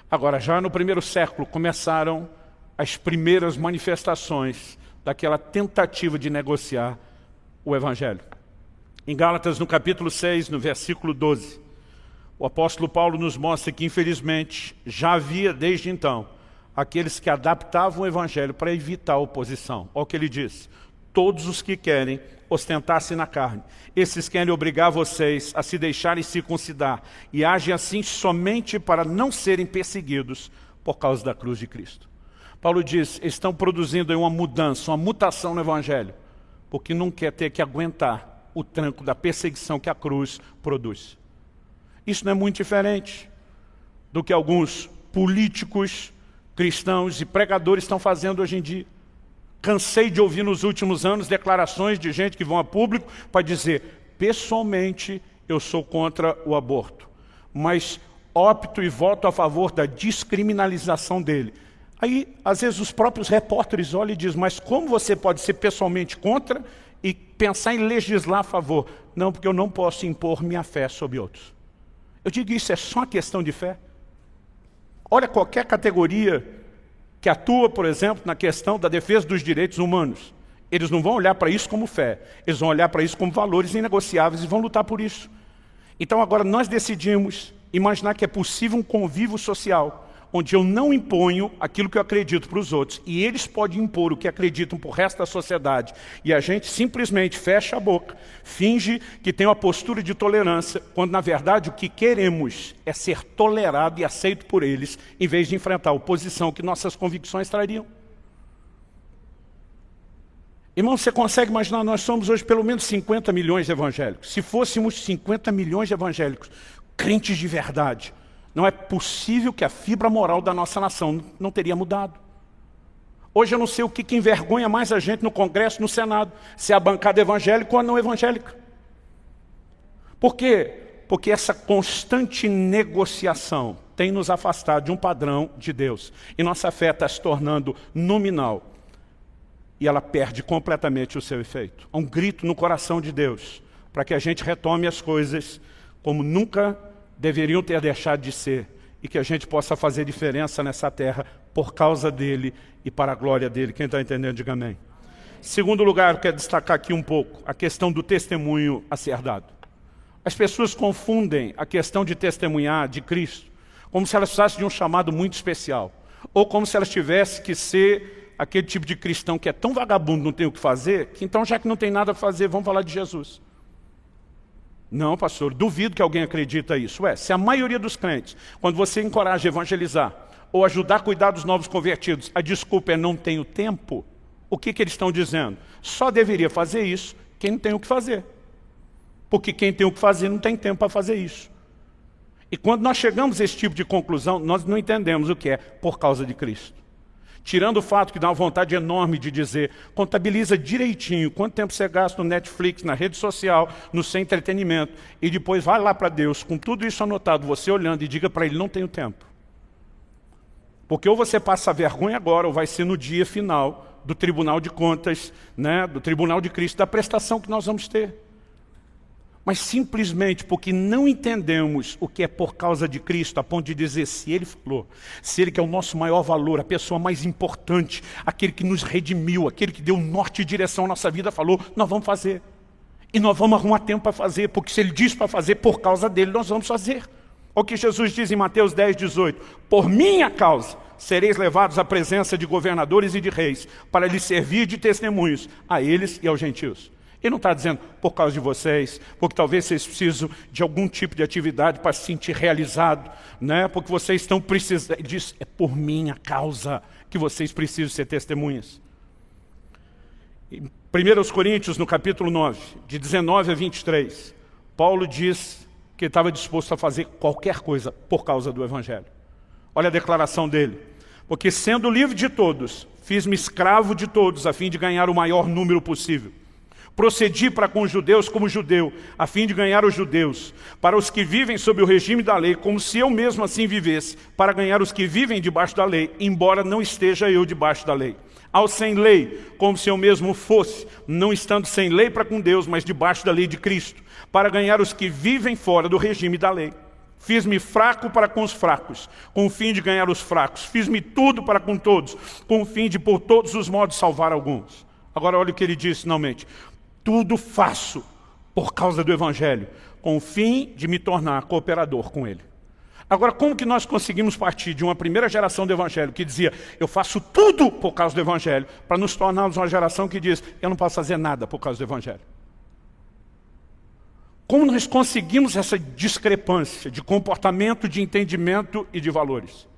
Agora, já no primeiro século, começaram as primeiras manifestações daquela tentativa de negociar o Evangelho. Em Gálatas, no capítulo 6, no versículo 12, o apóstolo Paulo nos mostra que, infelizmente, já havia desde então aqueles que adaptavam o Evangelho para evitar a oposição. Olha o que ele diz, todos os que querem ostentar-se na carne, esses querem obrigar vocês a se deixarem circuncidar e agem assim somente para não serem perseguidos por causa da cruz de Cristo. Paulo diz, estão produzindo uma mudança, uma mutação no Evangelho, porque não quer ter que aguentar o tranco da perseguição que a cruz produz. Isso não é muito diferente do que alguns políticos cristãos e pregadores estão fazendo hoje em dia. Cansei de ouvir nos últimos anos declarações de gente que vão a público para dizer, pessoalmente eu sou contra o aborto, mas opto e voto a favor da descriminalização dele. Aí, às vezes, os próprios repórteres olham e dizem, mas como você pode ser pessoalmente contra e pensar em legislar a favor? Não, porque eu não posso impor minha fé sobre outros. Eu digo, isso é só uma questão de fé. Olha qualquer categoria que atua, por exemplo, na questão da defesa dos direitos humanos. Eles não vão olhar para isso como fé, eles vão olhar para isso como valores inegociáveis e vão lutar por isso. Então agora nós decidimos imaginar que é possível um convívio social, onde eu não imponho aquilo que eu acredito para os outros, e eles podem impor o que acreditam para o resto da sociedade, e a gente simplesmente fecha a boca, finge que tem uma postura de tolerância, quando na verdade o que queremos é ser tolerado e aceito por eles, em vez de enfrentar a oposição que nossas convicções trariam. Irmão, você consegue imaginar, nós somos hoje pelo menos 50 milhões de evangélicos. Se fôssemos 50 milhões de evangélicos, crentes de verdade, não é possível que a fibra moral da nossa nação não teria mudado. Hoje eu não sei o que envergonha mais a gente no Congresso, no Senado, se é a bancada evangélica ou a não evangélica. Por quê? Porque essa constante negociação tem nos afastado de um padrão de Deus. E nossa fé está se tornando nominal. E ela perde completamente o seu efeito. Há um grito no coração de Deus para que a gente retome as coisas como nunca deveriam ter deixado de ser. E que a gente possa fazer diferença nessa terra por causa dele e para a glória dele. Quem está entendendo, diga amém. Segundo lugar, eu quero destacar aqui um pouco a questão do testemunho a ser dado. As pessoas confundem a questão de testemunhar de Cristo como se elas precisassem de um chamado muito especial. Ou como se elas tivessem que ser aquele tipo de cristão que é tão vagabundo, não tem o que fazer, que então já que não tem nada a fazer, vamos falar de Jesus. Não, pastor, duvido que alguém acredita isso. Se a maioria dos crentes, quando você encoraja a evangelizar, ou ajudar a cuidar dos novos convertidos, a desculpa é não tenho tempo, o que eles estão dizendo? Só deveria fazer isso quem não tem o que fazer. Porque quem tem o que fazer não tem tempo para fazer isso. E quando nós chegamos a esse tipo de conclusão, nós não entendemos o que é por causa de Cristo. Tirando o fato que dá uma vontade enorme de dizer, contabiliza direitinho quanto tempo você gasta no Netflix, na rede social, no seu entretenimento, e depois vai lá para Deus, com tudo isso anotado, você olhando e diga para Ele, não tenho tempo. Porque ou você passa vergonha agora, ou vai ser no dia final do Tribunal de Contas, do Tribunal de Cristo, da prestação que nós vamos ter. Mas simplesmente porque não entendemos o que é por causa de Cristo, a ponto de dizer, se Ele falou, se Ele que é o nosso maior valor, a pessoa mais importante, aquele que nos redimiu, aquele que deu norte e direção à nossa vida, falou, nós vamos fazer. E nós vamos arrumar tempo para fazer, porque se Ele diz para fazer, por causa dEle, nós vamos fazer. Olha o que Jesus diz em Mateus 10, 18, por minha causa sereis levados à presença de governadores e de reis, para lhes servir de testemunhos a eles e aos gentios. Ele não está dizendo por causa de vocês, porque talvez vocês precisam de algum tipo de atividade para se sentir realizado, porque vocês estão precisando. Ele diz, é por minha causa que vocês precisam ser testemunhas. Em 1 Coríntios, no capítulo 9, de 19 a 23, Paulo diz que ele estava disposto a fazer qualquer coisa por causa do Evangelho. Olha a declaração dele. Porque sendo livre de todos, fiz-me escravo de todos, a fim de ganhar o maior número possível. Procedi para com os judeus como judeu, a fim de ganhar os judeus. Para os que vivem sob o regime da lei, como se eu mesmo assim vivesse, para ganhar os que vivem debaixo da lei, embora não esteja eu debaixo da lei. Ao sem lei, como se eu mesmo fosse, não estando sem lei para com Deus, mas debaixo da lei de Cristo, para ganhar os que vivem fora do regime da lei. Fiz-me fraco para com os fracos, com o fim de ganhar os fracos. Fiz-me tudo para com todos, com o fim de por todos os modos salvar alguns. Agora olha o que ele diz finalmente. Tudo faço por causa do Evangelho, com o fim de me tornar cooperador com ele. Agora, como que nós conseguimos partir de uma primeira geração do Evangelho que dizia, eu faço tudo por causa do Evangelho, para nos tornarmos uma geração que diz, eu não posso fazer nada por causa do Evangelho? Como nós conseguimos essa discrepância de comportamento, de entendimento e de valores?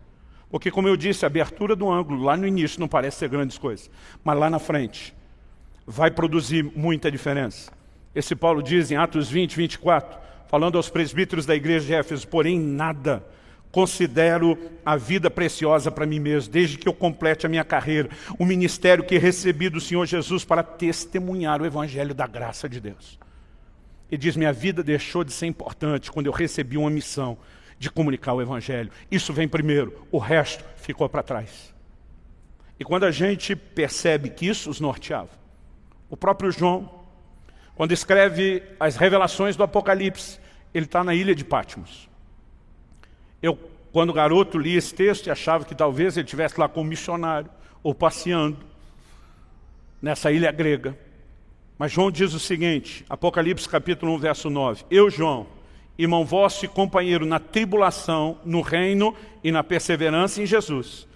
Porque, como eu disse, a abertura do ângulo lá no início não parece ser grandes coisas, mas lá na frente vai produzir muita diferença. Esse Paulo diz em Atos 20, 24, falando aos presbíteros da igreja de Éfeso, porém nada considero a vida preciosa para mim mesmo, desde que eu complete a minha carreira, o ministério que recebi do Senhor Jesus para testemunhar o Evangelho da graça de Deus. Ele diz, minha vida deixou de ser importante quando eu recebi uma missão de comunicar o Evangelho. Isso vem primeiro, o resto ficou para trás. E quando a gente percebe que isso os norteava, o próprio João, quando escreve as revelações do Apocalipse, ele está na ilha de Patmos. Eu, quando garoto, li esse texto e achava que talvez ele estivesse lá como missionário, ou passeando, nessa ilha grega. Mas João diz o seguinte, Apocalipse capítulo 1, verso 9. Eu, João, irmão vosso e companheiro na tribulação, no reino e na perseverança em Jesus,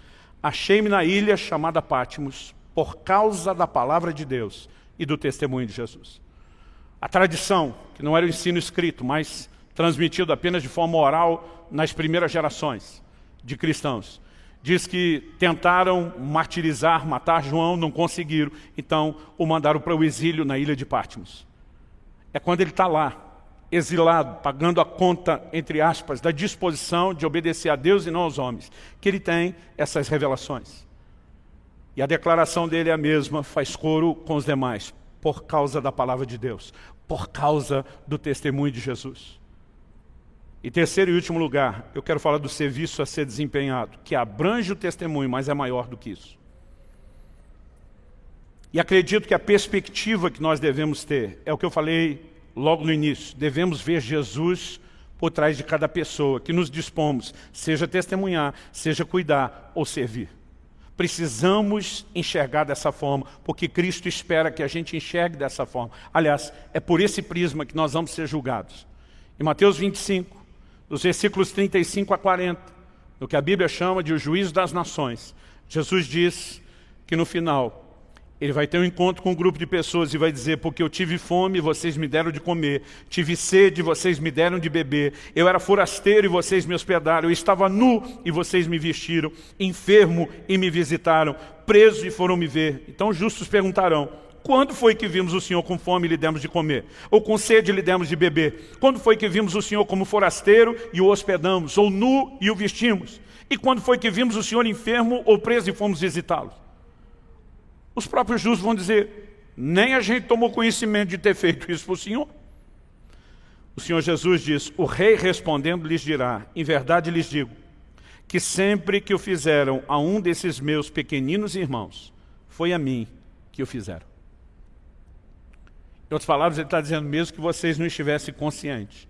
achei-me na ilha chamada Patmos, por causa da palavra de Deus e do testemunho de Jesus. A tradição, que não era o ensino escrito, mas transmitido apenas de forma oral nas primeiras gerações de cristãos, diz que tentaram martirizar, matar João, não conseguiram, então o mandaram para o exílio na ilha de Patmos. É quando ele está lá, exilado, pagando a conta, entre aspas, da disposição de obedecer a Deus e não aos homens, que ele tem essas revelações. E a declaração dele é a mesma, faz coro com os demais, por causa da palavra de Deus, por causa do testemunho de Jesus. E terceiro e último lugar, eu quero falar do serviço a ser desempenhado, que abrange o testemunho, mas é maior do que isso. E acredito que a perspectiva que nós devemos ter, é o que eu falei logo no início, devemos ver Jesus por trás de cada pessoa, que nos dispomos, seja testemunhar, seja cuidar ou servir. Precisamos enxergar dessa forma, porque Cristo espera que a gente enxergue dessa forma. Aliás, é por esse prisma que nós vamos ser julgados. Em Mateus 25, dos versículos 35 a 40, no que a Bíblia chama de o juízo das nações, Jesus diz que no final, ele vai ter um encontro com um grupo de pessoas e vai dizer, porque eu tive fome e vocês me deram de comer, tive sede e vocês me deram de beber, eu era forasteiro e vocês me hospedaram, eu estava nu e vocês me vestiram, enfermo e me visitaram, preso e foram me ver. Então os justos perguntarão, quando foi que vimos o Senhor com fome e lhe demos de comer? Ou com sede e lhe demos de beber? Quando foi que vimos o Senhor como forasteiro e o hospedamos? Ou nu e o vestimos? E quando foi que vimos o Senhor enfermo ou preso e fomos visitá-lo? Os próprios justos vão dizer, nem a gente tomou conhecimento de ter feito isso para o Senhor. O Senhor Jesus diz, o rei respondendo lhes dirá, em verdade lhes digo, que sempre que o fizeram a um desses meus pequeninos irmãos, foi a mim que o fizeram. Em outras palavras, ele está dizendo mesmo que vocês não estivessem conscientes.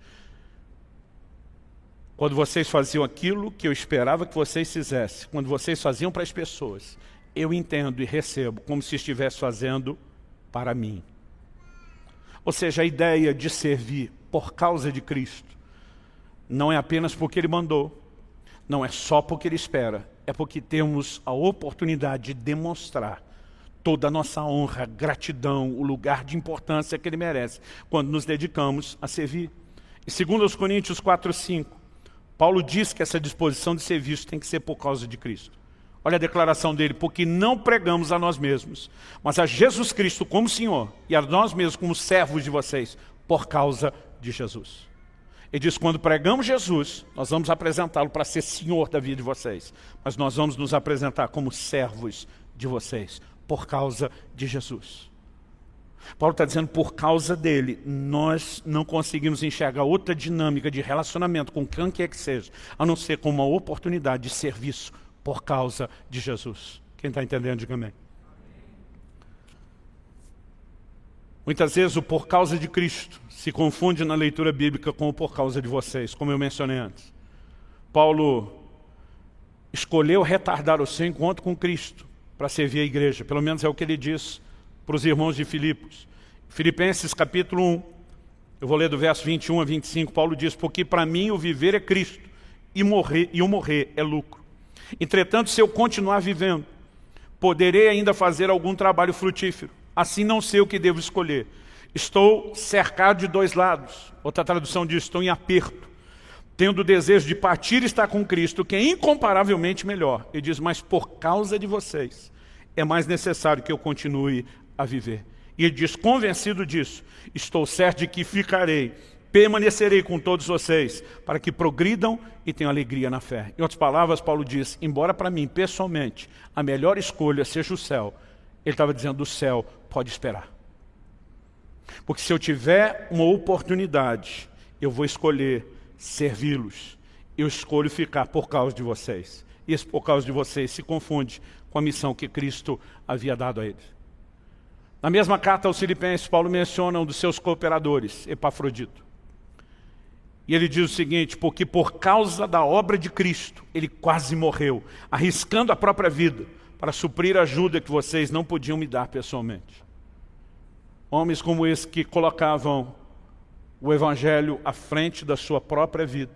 Quando vocês faziam aquilo que eu esperava que vocês fizessem, quando vocês faziam para as pessoas, eu entendo e recebo como se estivesse fazendo para mim. Ou seja, a ideia de servir por causa de Cristo não é apenas porque Ele mandou, não é só porque Ele espera, é porque temos a oportunidade de demonstrar toda a nossa honra, gratidão, o lugar de importância que Ele merece, quando nos dedicamos a servir. E 2 Coríntios 4:5, Paulo diz que essa disposição de serviço tem que ser por causa de Cristo. Olha a declaração dele, porque não pregamos a nós mesmos, mas a Jesus Cristo como Senhor, e a nós mesmos como servos de vocês, por causa de Jesus. Ele diz, quando pregamos Jesus, nós vamos apresentá-lo para ser Senhor da vida de vocês, mas nós vamos nos apresentar como servos de vocês, por causa de Jesus. Paulo está dizendo, por causa dele, nós não conseguimos enxergar outra dinâmica de relacionamento com quem quer que seja, a não ser como uma oportunidade de serviço por causa de Jesus. Quem está entendendo, diga amém. Muitas vezes o por causa de Cristo se confunde na leitura bíblica com o por causa de vocês, como eu mencionei antes. Paulo escolheu retardar o seu encontro com Cristo para servir a igreja, pelo menos é o que ele diz para os irmãos de Filipos. Filipenses capítulo 1, eu vou ler do verso 21 a 25, Paulo diz, porque para mim o viver é Cristo e o morrer é lucro. Entretanto, se eu continuar vivendo, poderei ainda fazer algum trabalho frutífero. Assim não sei o que devo escolher. Estou cercado de dois lados. Outra tradução diz, estou em aperto. Tendo o desejo de partir e estar com Cristo, que é incomparavelmente melhor. Ele diz, mas por causa de vocês, é mais necessário que eu continue a viver. E ele diz, convencido disso, estou certo de que ficarei, permanecerei com todos vocês, para que progridam e tenham alegria na fé. Em outras palavras, Paulo diz, embora para mim, pessoalmente, a melhor escolha seja o céu, ele estava dizendo, o céu pode esperar. Porque se eu tiver uma oportunidade, eu vou escolher servi-los. Eu escolho ficar por causa de vocês. E esse por causa de vocês se confunde com a missão que Cristo havia dado a eles. Na mesma carta aos Filipenses, Paulo menciona um dos seus cooperadores, Epafrodito. E ele diz o seguinte, porque por causa da obra de Cristo, ele quase morreu, arriscando a própria vida, para suprir a ajuda que vocês não podiam me dar pessoalmente. Homens como esse que colocavam o Evangelho à frente da sua própria vida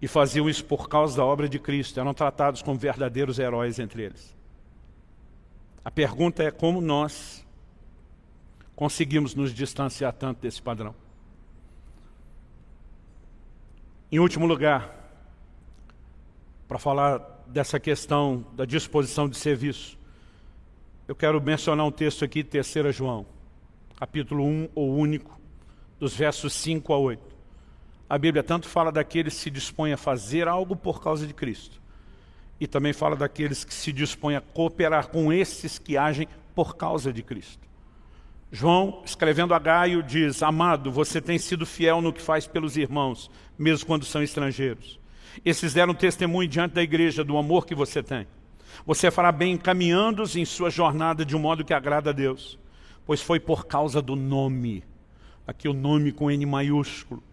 e faziam isso por causa da obra de Cristo, eram tratados como verdadeiros heróis entre eles. A pergunta é como nós conseguimos nos distanciar tanto desse padrão. Em último lugar, para falar dessa questão da disposição de serviço, eu quero mencionar um texto aqui, 3 João, capítulo 1, o único, dos versos 5 a 8. A Bíblia tanto fala daqueles que se dispõem a fazer algo por causa de Cristo, e também fala daqueles que se dispõem a cooperar com esses que agem por causa de Cristo. João, escrevendo a Gaio, diz: amado, você tem sido fiel no que faz pelos irmãos, mesmo quando são estrangeiros. Esses deram testemunho diante da igreja do amor que você tem. Você fará bem encaminhando-os em sua jornada de um modo que agrada a Deus, pois foi por causa do nome, aqui o nome com N maiúsculo,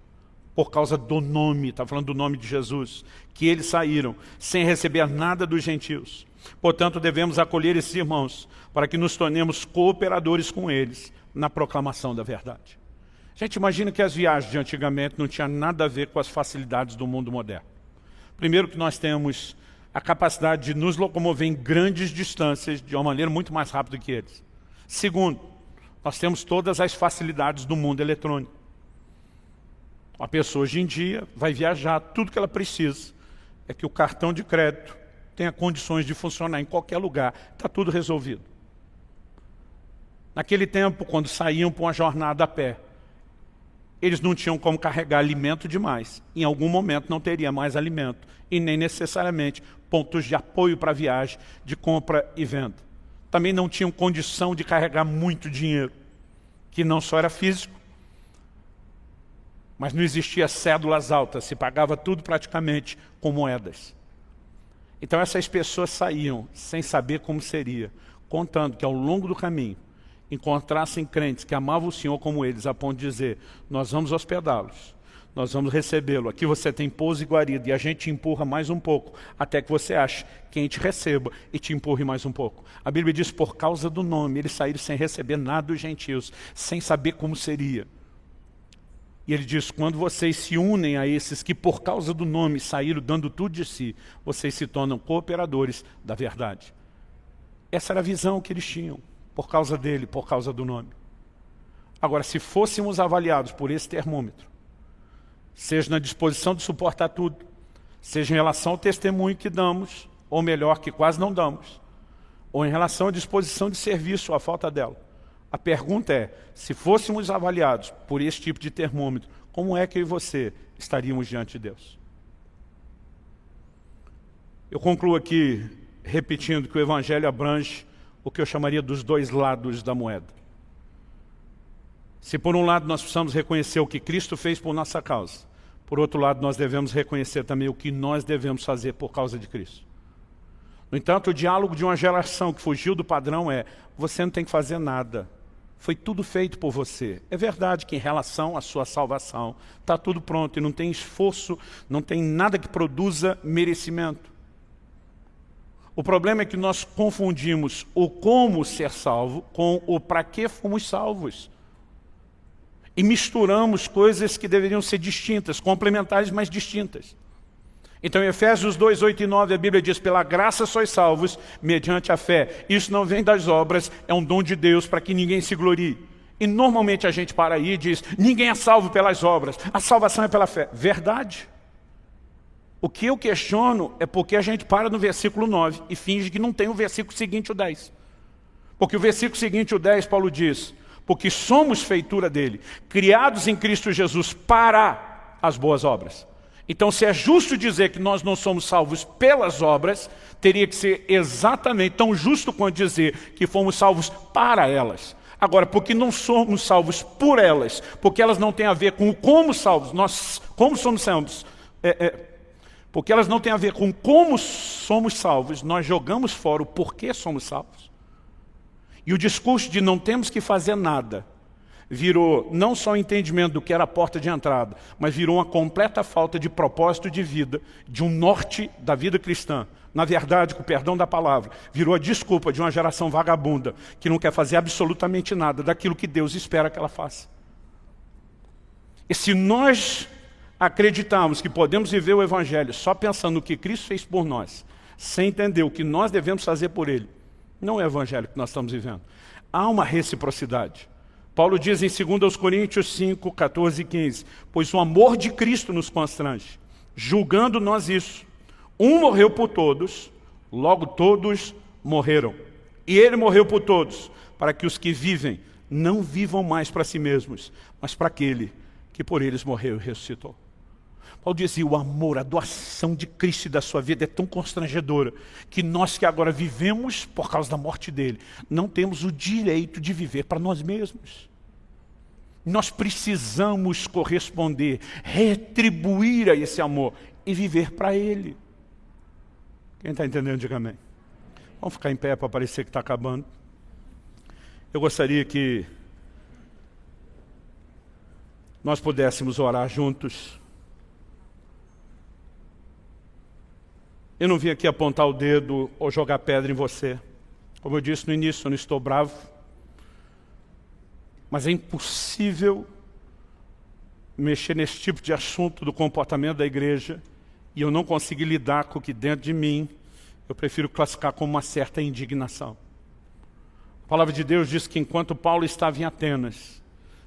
por causa do nome, está falando do nome de Jesus, que eles saíram sem receber nada dos gentios. Portanto, devemos acolher esses irmãos para que nos tornemos cooperadores com eles na proclamação da verdade. A gente imagina que as viagens de antigamente não tinham nada a ver com as facilidades do mundo moderno. Primeiro que nós temos a capacidade de nos locomover em grandes distâncias de uma maneira muito mais rápida que eles. Segundo, nós temos todas as facilidades do mundo eletrônico. Uma pessoa hoje em dia vai viajar, tudo que ela precisa é que o cartão de crédito tenha condições de funcionar em qualquer lugar, está tudo resolvido. Naquele tempo, quando saíam para uma jornada a pé, eles não tinham como carregar alimento demais. Em algum momento não teria mais alimento, e nem necessariamente pontos de apoio para a viagem, de compra e venda. Também não tinham condição de carregar muito dinheiro, que não só era físico, mas não existia cédulas altas, se pagava tudo praticamente com moedas. Então essas pessoas saíam sem saber como seria, contando que ao longo do caminho encontrassem crentes que amavam o Senhor como eles, a ponto de dizer: nós vamos hospedá-los, nós vamos recebê-lo, aqui você tem pouso e guarida, e a gente te empurra mais um pouco, até que você ache quem te receba e te empurre mais um pouco. A Bíblia diz: por causa do nome, eles saíram sem receber nada dos gentios, sem saber como seria. E ele diz: quando vocês se unem a esses que por causa do nome saíram dando tudo de si, vocês se tornam cooperadores da verdade. Essa era a visão que eles tinham, por causa dele, por causa do nome. Agora, se fôssemos avaliados por esse termômetro, seja na disposição de suportar tudo, seja em relação ao testemunho que damos, ou melhor, que quase não damos, ou em relação à disposição de serviço, ou à falta dela, a pergunta é: se fôssemos avaliados por esse tipo de termômetro, como é que eu e você estaríamos diante de Deus? Eu concluo aqui repetindo que o Evangelho abrange o que eu chamaria dos dois lados da moeda. Se por um lado nós precisamos reconhecer o que Cristo fez por nossa causa, por outro lado nós devemos reconhecer também o que nós devemos fazer por causa de Cristo. No entanto, o diálogo de uma geração que fugiu do padrão é: você não tem que fazer nada. Foi tudo feito por você. É verdade que em relação à sua salvação, está tudo pronto e não tem esforço, não tem nada que produza merecimento. O problema é que nós confundimos o como ser salvo com o para que fomos salvos. E misturamos coisas que deveriam ser distintas, complementares, mas distintas. Então, em Efésios 2, 8 e 9, a Bíblia diz: pela graça sois salvos, mediante a fé. Isso não vem das obras, é um dom de Deus para que ninguém se glorie. E normalmente a gente para aí e diz: ninguém é salvo pelas obras, a salvação é pela fé. Verdade. O que eu questiono é porque a gente para no versículo 9 e finge que não tem o versículo seguinte, o 10. Porque o versículo seguinte, o 10, Paulo diz: porque somos feitura dele, criados em Cristo Jesus para as boas obras. Então, se é justo dizer que nós não somos salvos pelas obras, teria que ser exatamente tão justo quanto dizer que fomos salvos para elas. Agora, porque não somos salvos por elas, porque elas não têm a ver com o como salvos, nós como somos salvos, porque elas não têm a ver com como somos salvos, nós jogamos fora o porquê somos salvos. E o discurso de não temos que fazer nada virou não só o entendimento do que era a porta de entrada, mas virou uma completa falta de propósito de vida, de um norte da vida cristã. Na verdade, com o perdão da palavra, virou a desculpa de uma geração vagabunda que não quer fazer absolutamente nada daquilo que Deus espera que ela faça. E se nós acreditarmos que podemos viver o Evangelho só pensando no que Cristo fez por nós, sem entender o que nós devemos fazer por Ele, não é o Evangelho que nós estamos vivendo. Há uma reciprocidade. Paulo diz em 2 Coríntios 5, 14 e 15, pois o amor de Cristo nos constrange, julgando nós isso. Um morreu por todos, logo todos morreram. E ele morreu por todos, para que os que vivem não vivam mais para si mesmos, mas para aquele que por eles morreu e ressuscitou. Paulo dizia, o amor, a doação de Cristo e da sua vida é tão constrangedora, que nós que agora vivemos por causa da morte dele, não temos o direito de viver para nós mesmos. Nós precisamos corresponder, retribuir a esse amor e viver para ele. Quem está entendendo, diga amém. Vamos ficar em pé para parecer que está acabando. Eu gostaria que nós pudéssemos orar juntos. Eu não vim aqui apontar o dedo ou jogar pedra em você. Como eu disse no início, eu não estou bravo. Mas é impossível mexer nesse tipo de assunto do comportamento da igreja e eu não conseguir lidar com o que dentro de mim eu prefiro classificar como uma certa indignação. A palavra de Deus diz que enquanto Paulo estava em Atenas,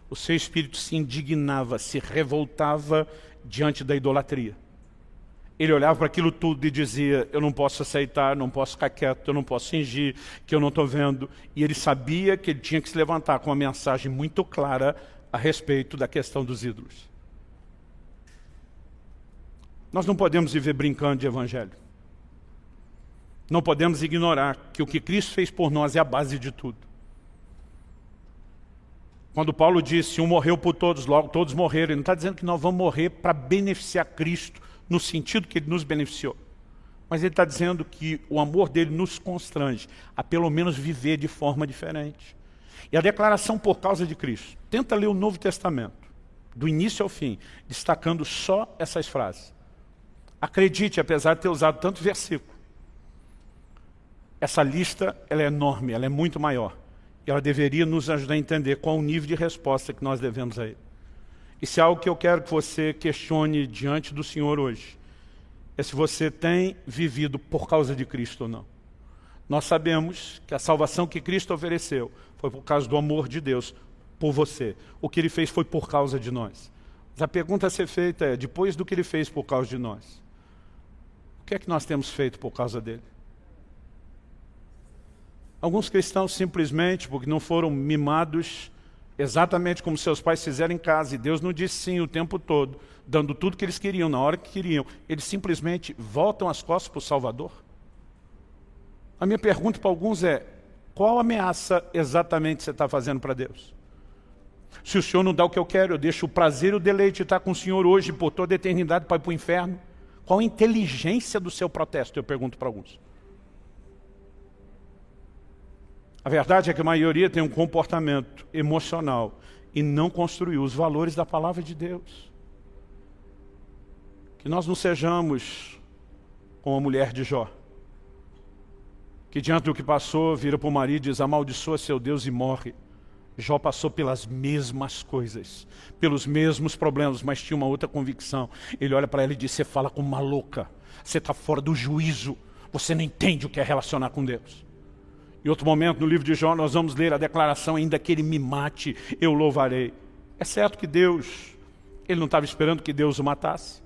o seu espírito se indignava, se revoltava diante da idolatria. Ele olhava para aquilo tudo e dizia, eu não posso aceitar, não posso ficar quieto, eu não posso fingir que eu não estou vendo. E ele sabia que ele tinha que se levantar com uma mensagem muito clara a respeito da questão dos ídolos. Nós não podemos viver brincando de evangelho. Não podemos ignorar que o que Cristo fez por nós é a base de tudo. Quando Paulo disse, um morreu por todos, logo todos morreram, ele não está dizendo que nós vamos morrer para beneficiar Cristo, no sentido que ele nos beneficiou. Mas ele está dizendo que o amor dele nos constrange a pelo menos viver de forma diferente. E a declaração por causa de Cristo. Tenta ler o Novo Testamento, do início ao fim, destacando só essas frases. Acredite, apesar de ter usado tanto versículo, essa lista ela é enorme, ela é muito maior. E ela deveria nos ajudar a entender qual o nível de resposta que nós devemos a ele. Isso é algo que eu quero que você questione diante do Senhor hoje. É se você tem vivido por causa de Cristo ou não. Nós sabemos que a salvação que Cristo ofereceu foi por causa do amor de Deus por você. O que Ele fez foi por causa de nós. Mas a pergunta a ser feita é, depois do que Ele fez por causa de nós, o que é que nós temos feito por causa dEle? Alguns cristãos simplesmente, porque não foram mimados exatamente como seus pais fizeram em casa, e Deus não disse sim o tempo todo, dando tudo que eles queriam, na hora que queriam, eles simplesmente voltam as costas para o Salvador? A minha pergunta para alguns é, qual ameaça exatamente você está fazendo para Deus? Se o Senhor não dá o que eu quero, eu deixo o prazer e o deleite de estar com o Senhor hoje por toda a eternidade para ir para o inferno? Qual a inteligência do seu protesto? Eu pergunto para alguns. A verdade é que a maioria tem um comportamento emocional e não construiu os valores da palavra de Deus. Que nós não sejamos como a mulher de Jó, que diante do que passou, vira para o marido e diz, amaldiçoa seu Deus e morre. Jó passou pelas mesmas coisas, pelos mesmos problemas, mas tinha uma outra convicção. Ele olha para ela e diz, você fala como uma louca, você está fora do juízo, você não entende o que é relacionar com Deus. Em outro momento, no livro de Jó, nós vamos ler a declaração, ainda que ele me mate, eu louvarei. É certo que Deus, ele não estava esperando que Deus o matasse.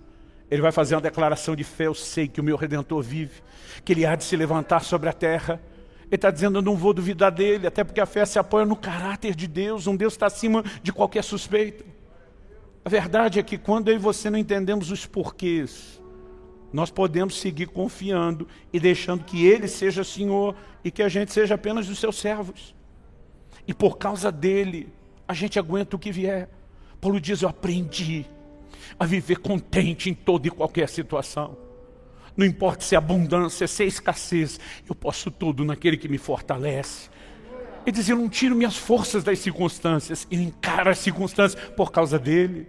Ele vai fazer uma declaração de fé, eu sei que o meu Redentor vive, que ele há de se levantar sobre a terra. Ele está dizendo, eu não vou duvidar dele, até porque a fé se apoia no caráter de Deus, um Deus está acima de qualquer suspeita. A verdade é que quando eu e você não entendemos os porquês, nós podemos seguir confiando e deixando que Ele seja Senhor e que a gente seja apenas os seus servos. E por causa dEle, a gente aguenta o que vier. Paulo diz, eu aprendi a viver contente em toda e qualquer situação. Não importa se é abundância, se é escassez, eu posso tudo naquele que me fortalece. Ele diz, eu não tiro minhas forças das circunstâncias, e encaro as circunstâncias por causa dEle.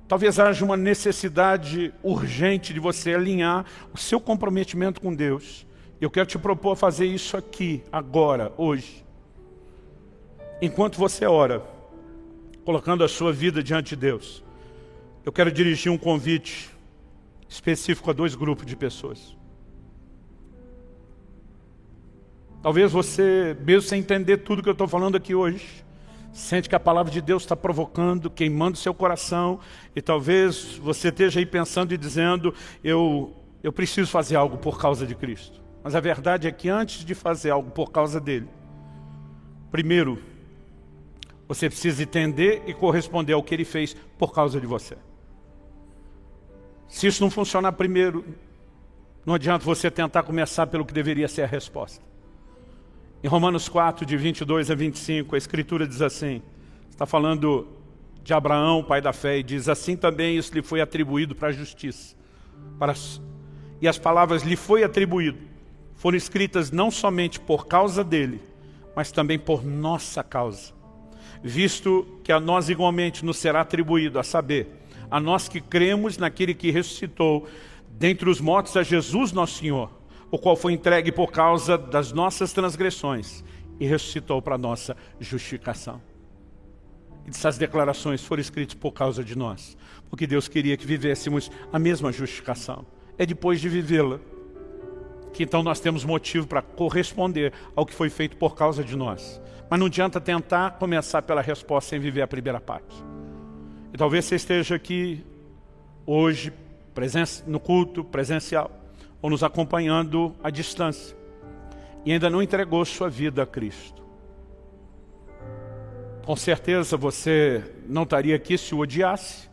Talvez haja uma necessidade urgente de você alinhar o seu comprometimento com Deus. Eu quero te propor fazer isso aqui, agora, hoje. Enquanto você ora, colocando a sua vida diante de Deus, eu quero dirigir um convite específico a 2 grupos de pessoas. Talvez você, mesmo sem entender tudo que eu estou falando aqui hoje, sente que a palavra de Deus está provocando, queimando seu coração, e talvez você esteja aí pensando e dizendo, eu preciso fazer algo por causa de Cristo. Mas a verdade é que antes de fazer algo por causa dele, primeiro, você precisa entender e corresponder ao que ele fez por causa de você. Se isso não funcionar primeiro, não adianta você tentar começar pelo que deveria ser a resposta. Em Romanos 4, de 22 a 25, a Escritura diz assim, está falando de Abraão, pai da fé, e diz, assim também isso lhe foi atribuído para a justiça. E as palavras lhe foi atribuído, foram escritas não somente por causa dele, mas também por nossa causa. Visto que a nós igualmente nos será atribuído, a saber, a nós que cremos naquele que ressuscitou dentre os mortos a Jesus nosso Senhor, o qual foi entregue por causa das nossas transgressões e ressuscitou para a nossa justificação. E essas declarações foram escritas por causa de nós, porque Deus queria que vivêssemos a mesma justificação. É depois de vivê-la que então nós temos motivo para corresponder ao que foi feito por causa de nós. Mas não adianta tentar começar pela resposta sem viver a primeira parte. E talvez você esteja aqui hoje, no culto presencial, ou nos acompanhando à distância, e ainda não entregou sua vida a Cristo. Com certeza você não estaria aqui se o odiasse.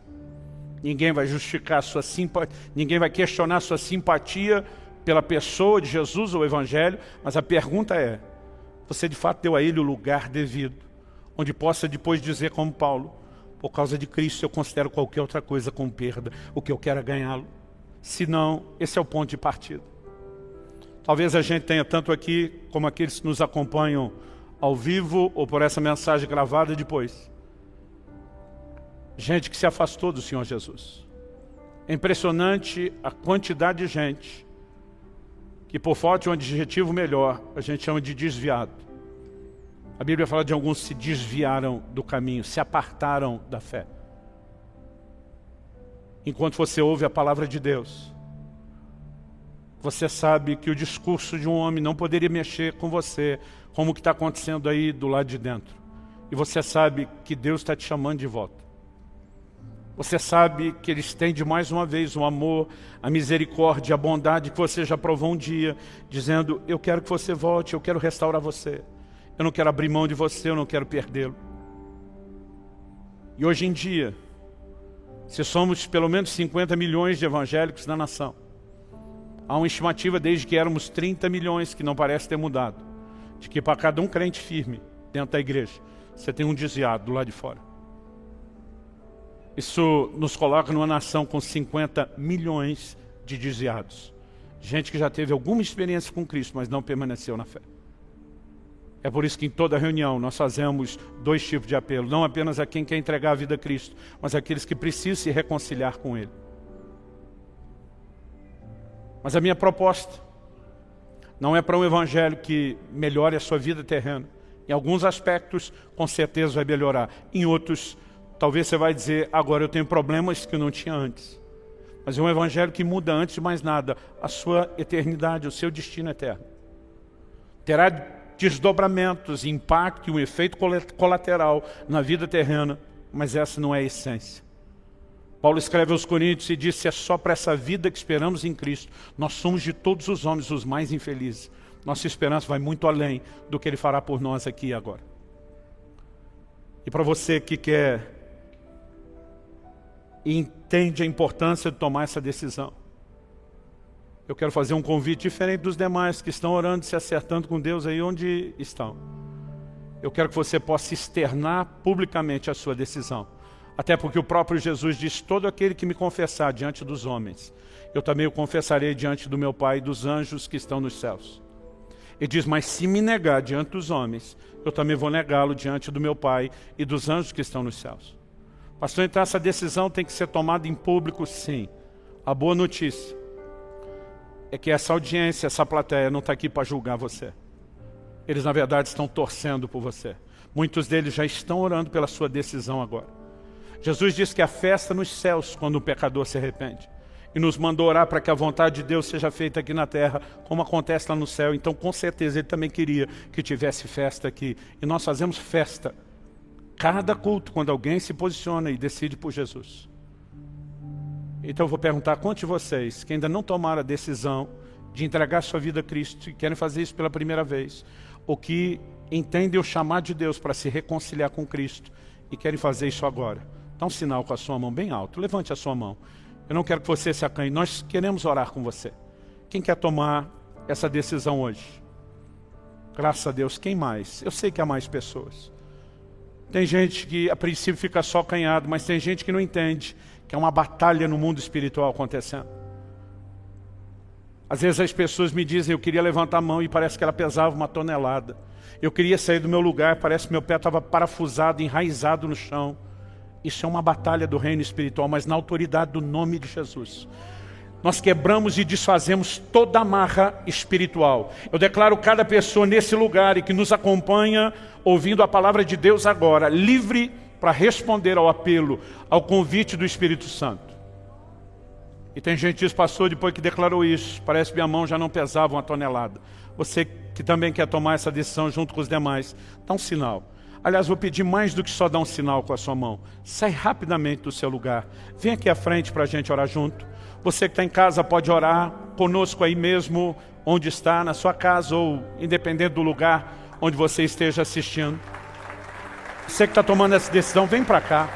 Ninguém vai justificar sua simpatia, ninguém vai questionar sua simpatia pela pessoa de Jesus ou o Evangelho, mas a pergunta é, você de fato deu a ele o lugar devido, onde possa depois dizer como Paulo, por causa de Cristo eu considero qualquer outra coisa como perda, o que eu quero é ganhá-lo. Se não, esse é o ponto de partida. Talvez a gente tenha tanto aqui, como aqueles que nos acompanham ao vivo, ou por essa mensagem gravada depois, gente que se afastou do Senhor Jesus. É impressionante a quantidade de gente que, por falta de um adjetivo melhor, a gente chama de desviado. A Bíblia fala de alguns que se desviaram do caminho, se apartaram da fé. Enquanto você ouve a palavra de Deus, você sabe que o discurso de um homem não poderia mexer com você, como o que está acontecendo aí do lado de dentro. E você sabe que Deus está te chamando de volta. Você sabe que Ele estende mais uma vez o amor, a misericórdia, a bondade que você já provou um dia, dizendo, eu quero que você volte, eu quero restaurar você. Eu não quero abrir mão de você, eu não quero perdê-lo. E hoje em dia, se somos pelo menos 50 milhões de evangélicos na nação, há uma estimativa desde que éramos 30 milhões, que não parece ter mudado, de que para cada um crente firme dentro da igreja, você tem um desviado do lado de fora. Isso nos coloca numa nação com 50 milhões de desviados. Gente que já teve alguma experiência com Cristo, mas não permaneceu na fé. É por isso que em toda reunião nós fazemos dois tipos de apelo. Não apenas a quem quer entregar a vida a Cristo, mas aqueles que precisam se reconciliar com Ele. Mas a minha proposta não é para um evangelho que melhore a sua vida terrena. Em alguns aspectos, com certeza vai melhorar. Em outros, talvez você vai dizer, agora eu tenho problemas que eu não tinha antes. Mas é um evangelho que muda antes de mais nada a sua eternidade, o seu destino eterno. Terá desdobramentos, impacto e um efeito colateral na vida terrena, mas essa não é a essência. Paulo escreve aos Coríntios e diz, se é só para essa vida que esperamos em Cristo, nós somos de todos os homens os mais infelizes. Nossa esperança vai muito além do que Ele fará por nós aqui e agora. E para você que quer e entende a importância de tomar essa decisão, eu quero fazer um convite diferente dos demais que estão orando, se acertando com Deus aí onde estão. Eu quero que você possa externar publicamente a sua decisão. Até porque o próprio Jesus diz, todo aquele que me confessar diante dos homens, eu também o confessarei diante do meu Pai e dos anjos que estão nos céus. Ele diz, mas se me negar diante dos homens, eu também vou negá-lo diante do meu Pai e dos anjos que estão nos céus. Pastor, então essa decisão tem que ser tomada em público, sim. A boa notícia é que essa audiência, essa plateia não está aqui para julgar você. Eles na verdade estão torcendo por você. Muitos deles já estão orando pela sua decisão agora. Jesus disse que a festa nos céus quando o pecador se arrepende. E nos mandou orar para que a vontade de Deus seja feita aqui na terra, como acontece lá no céu. Então com certeza Ele também queria que tivesse festa aqui. E nós fazemos festa cada culto, quando alguém se posiciona e decide por Jesus. Então eu vou perguntar, quantos de vocês que ainda não tomaram a decisão de entregar sua vida a Cristo e querem fazer isso pela primeira vez, ou que entendem o chamado de Deus para se reconciliar com Cristo e querem fazer isso agora. Dá um sinal com a sua mão bem alto, levante a sua mão. Eu não quero que você se acanhe, nós queremos orar com você. Quem quer tomar essa decisão hoje? Graças a Deus, quem mais? Eu sei que há mais pessoas. Tem gente que a princípio fica só acanhado, mas tem gente que não entende que é uma batalha no mundo espiritual acontecendo. Às vezes as pessoas me dizem, eu queria levantar a mão e parece que ela pesava 1 tonelada. Eu queria sair do meu lugar, parece que meu pé estava parafusado, enraizado no chão. Isso é uma batalha do reino espiritual, mas na autoridade do nome de Jesus. Nós quebramos e desfazemos toda amarra espiritual. Eu declaro cada pessoa nesse lugar e que nos acompanha, ouvindo a palavra de Deus agora, livre para responder ao apelo, ao convite do Espírito Santo. E tem gente que diz, pastor, depois que declarou isso, parece que minha mão já não pesava 1 tonelada. Você que também quer tomar essa decisão junto com os demais, dá um sinal. Aliás, vou pedir mais do que só dar um sinal com a sua mão. Sai rapidamente do seu lugar. Vem aqui à frente para a gente orar junto. Você que está em casa pode orar conosco aí mesmo, onde está, na sua casa ou independente do lugar onde você esteja assistindo. Você que está tomando essa decisão, vem para cá.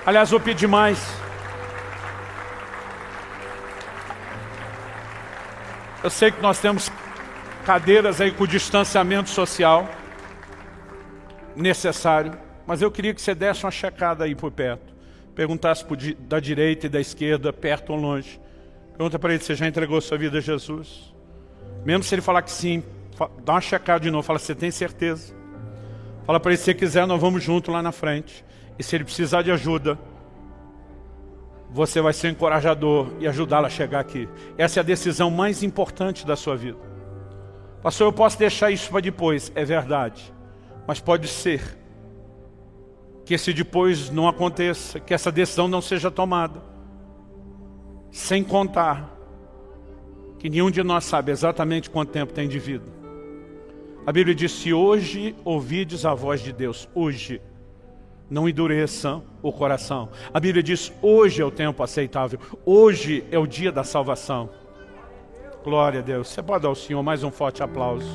Aliás, vou pedir mais. Eu sei que nós temos cadeiras aí com distanciamento social necessário, mas eu queria que você desse uma checada aí por perto. Perguntasse da direita e da esquerda, perto ou longe. Pergunta para ele se já entregou sua vida a Jesus. Mesmo se ele falar que sim, dá uma checada de novo. Fala, você tem certeza? Fala para ele, se você quiser, nós vamos junto lá na frente. E se ele precisar de ajuda, você vai ser encorajador e ajudá-lo a chegar aqui. Essa é a decisão mais importante da sua vida. Pastor, eu posso deixar isso para depois. É verdade. Mas pode ser que esse depois não aconteça, que essa decisão não seja tomada. Sem contar que nenhum de nós sabe exatamente quanto tempo tem de vida. A Bíblia diz, se hoje ouvides a voz de Deus, hoje, não endureçam o coração. A Bíblia diz, hoje é o tempo aceitável, hoje é o dia da salvação. Glória a Deus. Você pode dar ao Senhor mais um forte aplauso.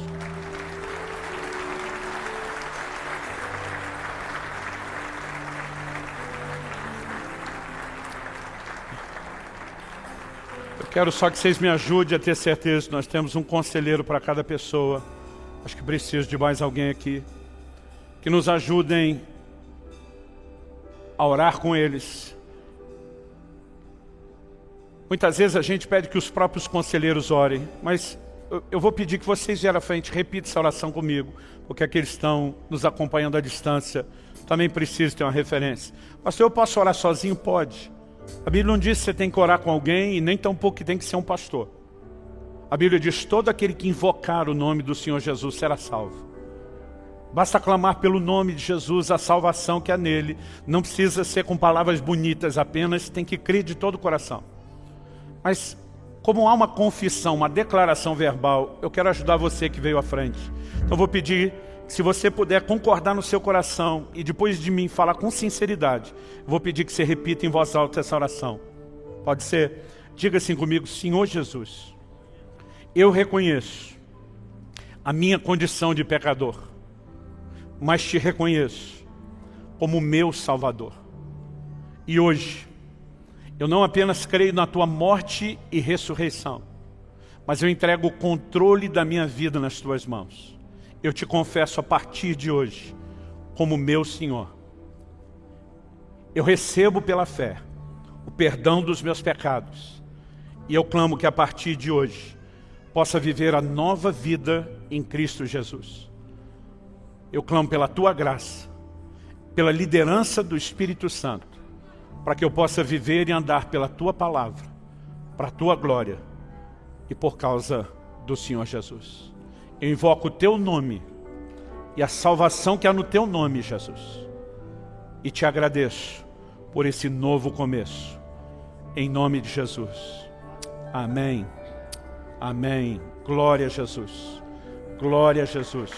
Quero só que vocês me ajudem a ter certeza que nós temos um conselheiro para cada pessoa. Acho que preciso de mais alguém aqui. Que nos ajudem a orar com eles. Muitas vezes a gente pede que os próprios conselheiros orem, mas eu vou pedir que vocês vierem à frente, repitam essa oração comigo, porque aqueles que estão nos acompanhando à distância também precisam ter uma referência. Pastor, eu posso orar sozinho? Pode. A Bíblia não diz que você tem que orar com alguém e nem tampouco que tem que ser um pastor. A Bíblia diz, todo aquele que invocar o nome do Senhor Jesus será salvo. Basta clamar pelo nome de Jesus, a salvação que há nele. Não precisa ser com palavras bonitas apenas, tem que crer de todo o coração. Mas como há uma confissão, uma declaração verbal, eu quero ajudar você que veio à frente. Então vou pedir, se você puder concordar no seu coração e depois de mim falar com sinceridade, vou pedir que você repita em voz alta essa oração. Pode ser? Diga assim comigo, Senhor Jesus, eu reconheço a minha condição de pecador, mas te reconheço como meu Salvador. E hoje, eu não apenas creio na tua morte e ressurreição, mas eu entrego o controle da minha vida nas tuas mãos. Eu te confesso a partir de hoje como meu Senhor. Eu recebo pela fé o perdão dos meus pecados. E eu clamo que a partir de hoje possa viver a nova vida em Cristo Jesus. Eu clamo pela tua graça, pela liderança do Espírito Santo, para que eu possa viver e andar pela tua palavra, para a tua glória e por causa do Senhor Jesus. Eu invoco o teu nome e a salvação que há no teu nome, Jesus. E te agradeço por esse novo começo. Em nome de Jesus. Amém. Amém. Glória a Jesus. Glória a Jesus.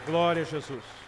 Glória a Jesus.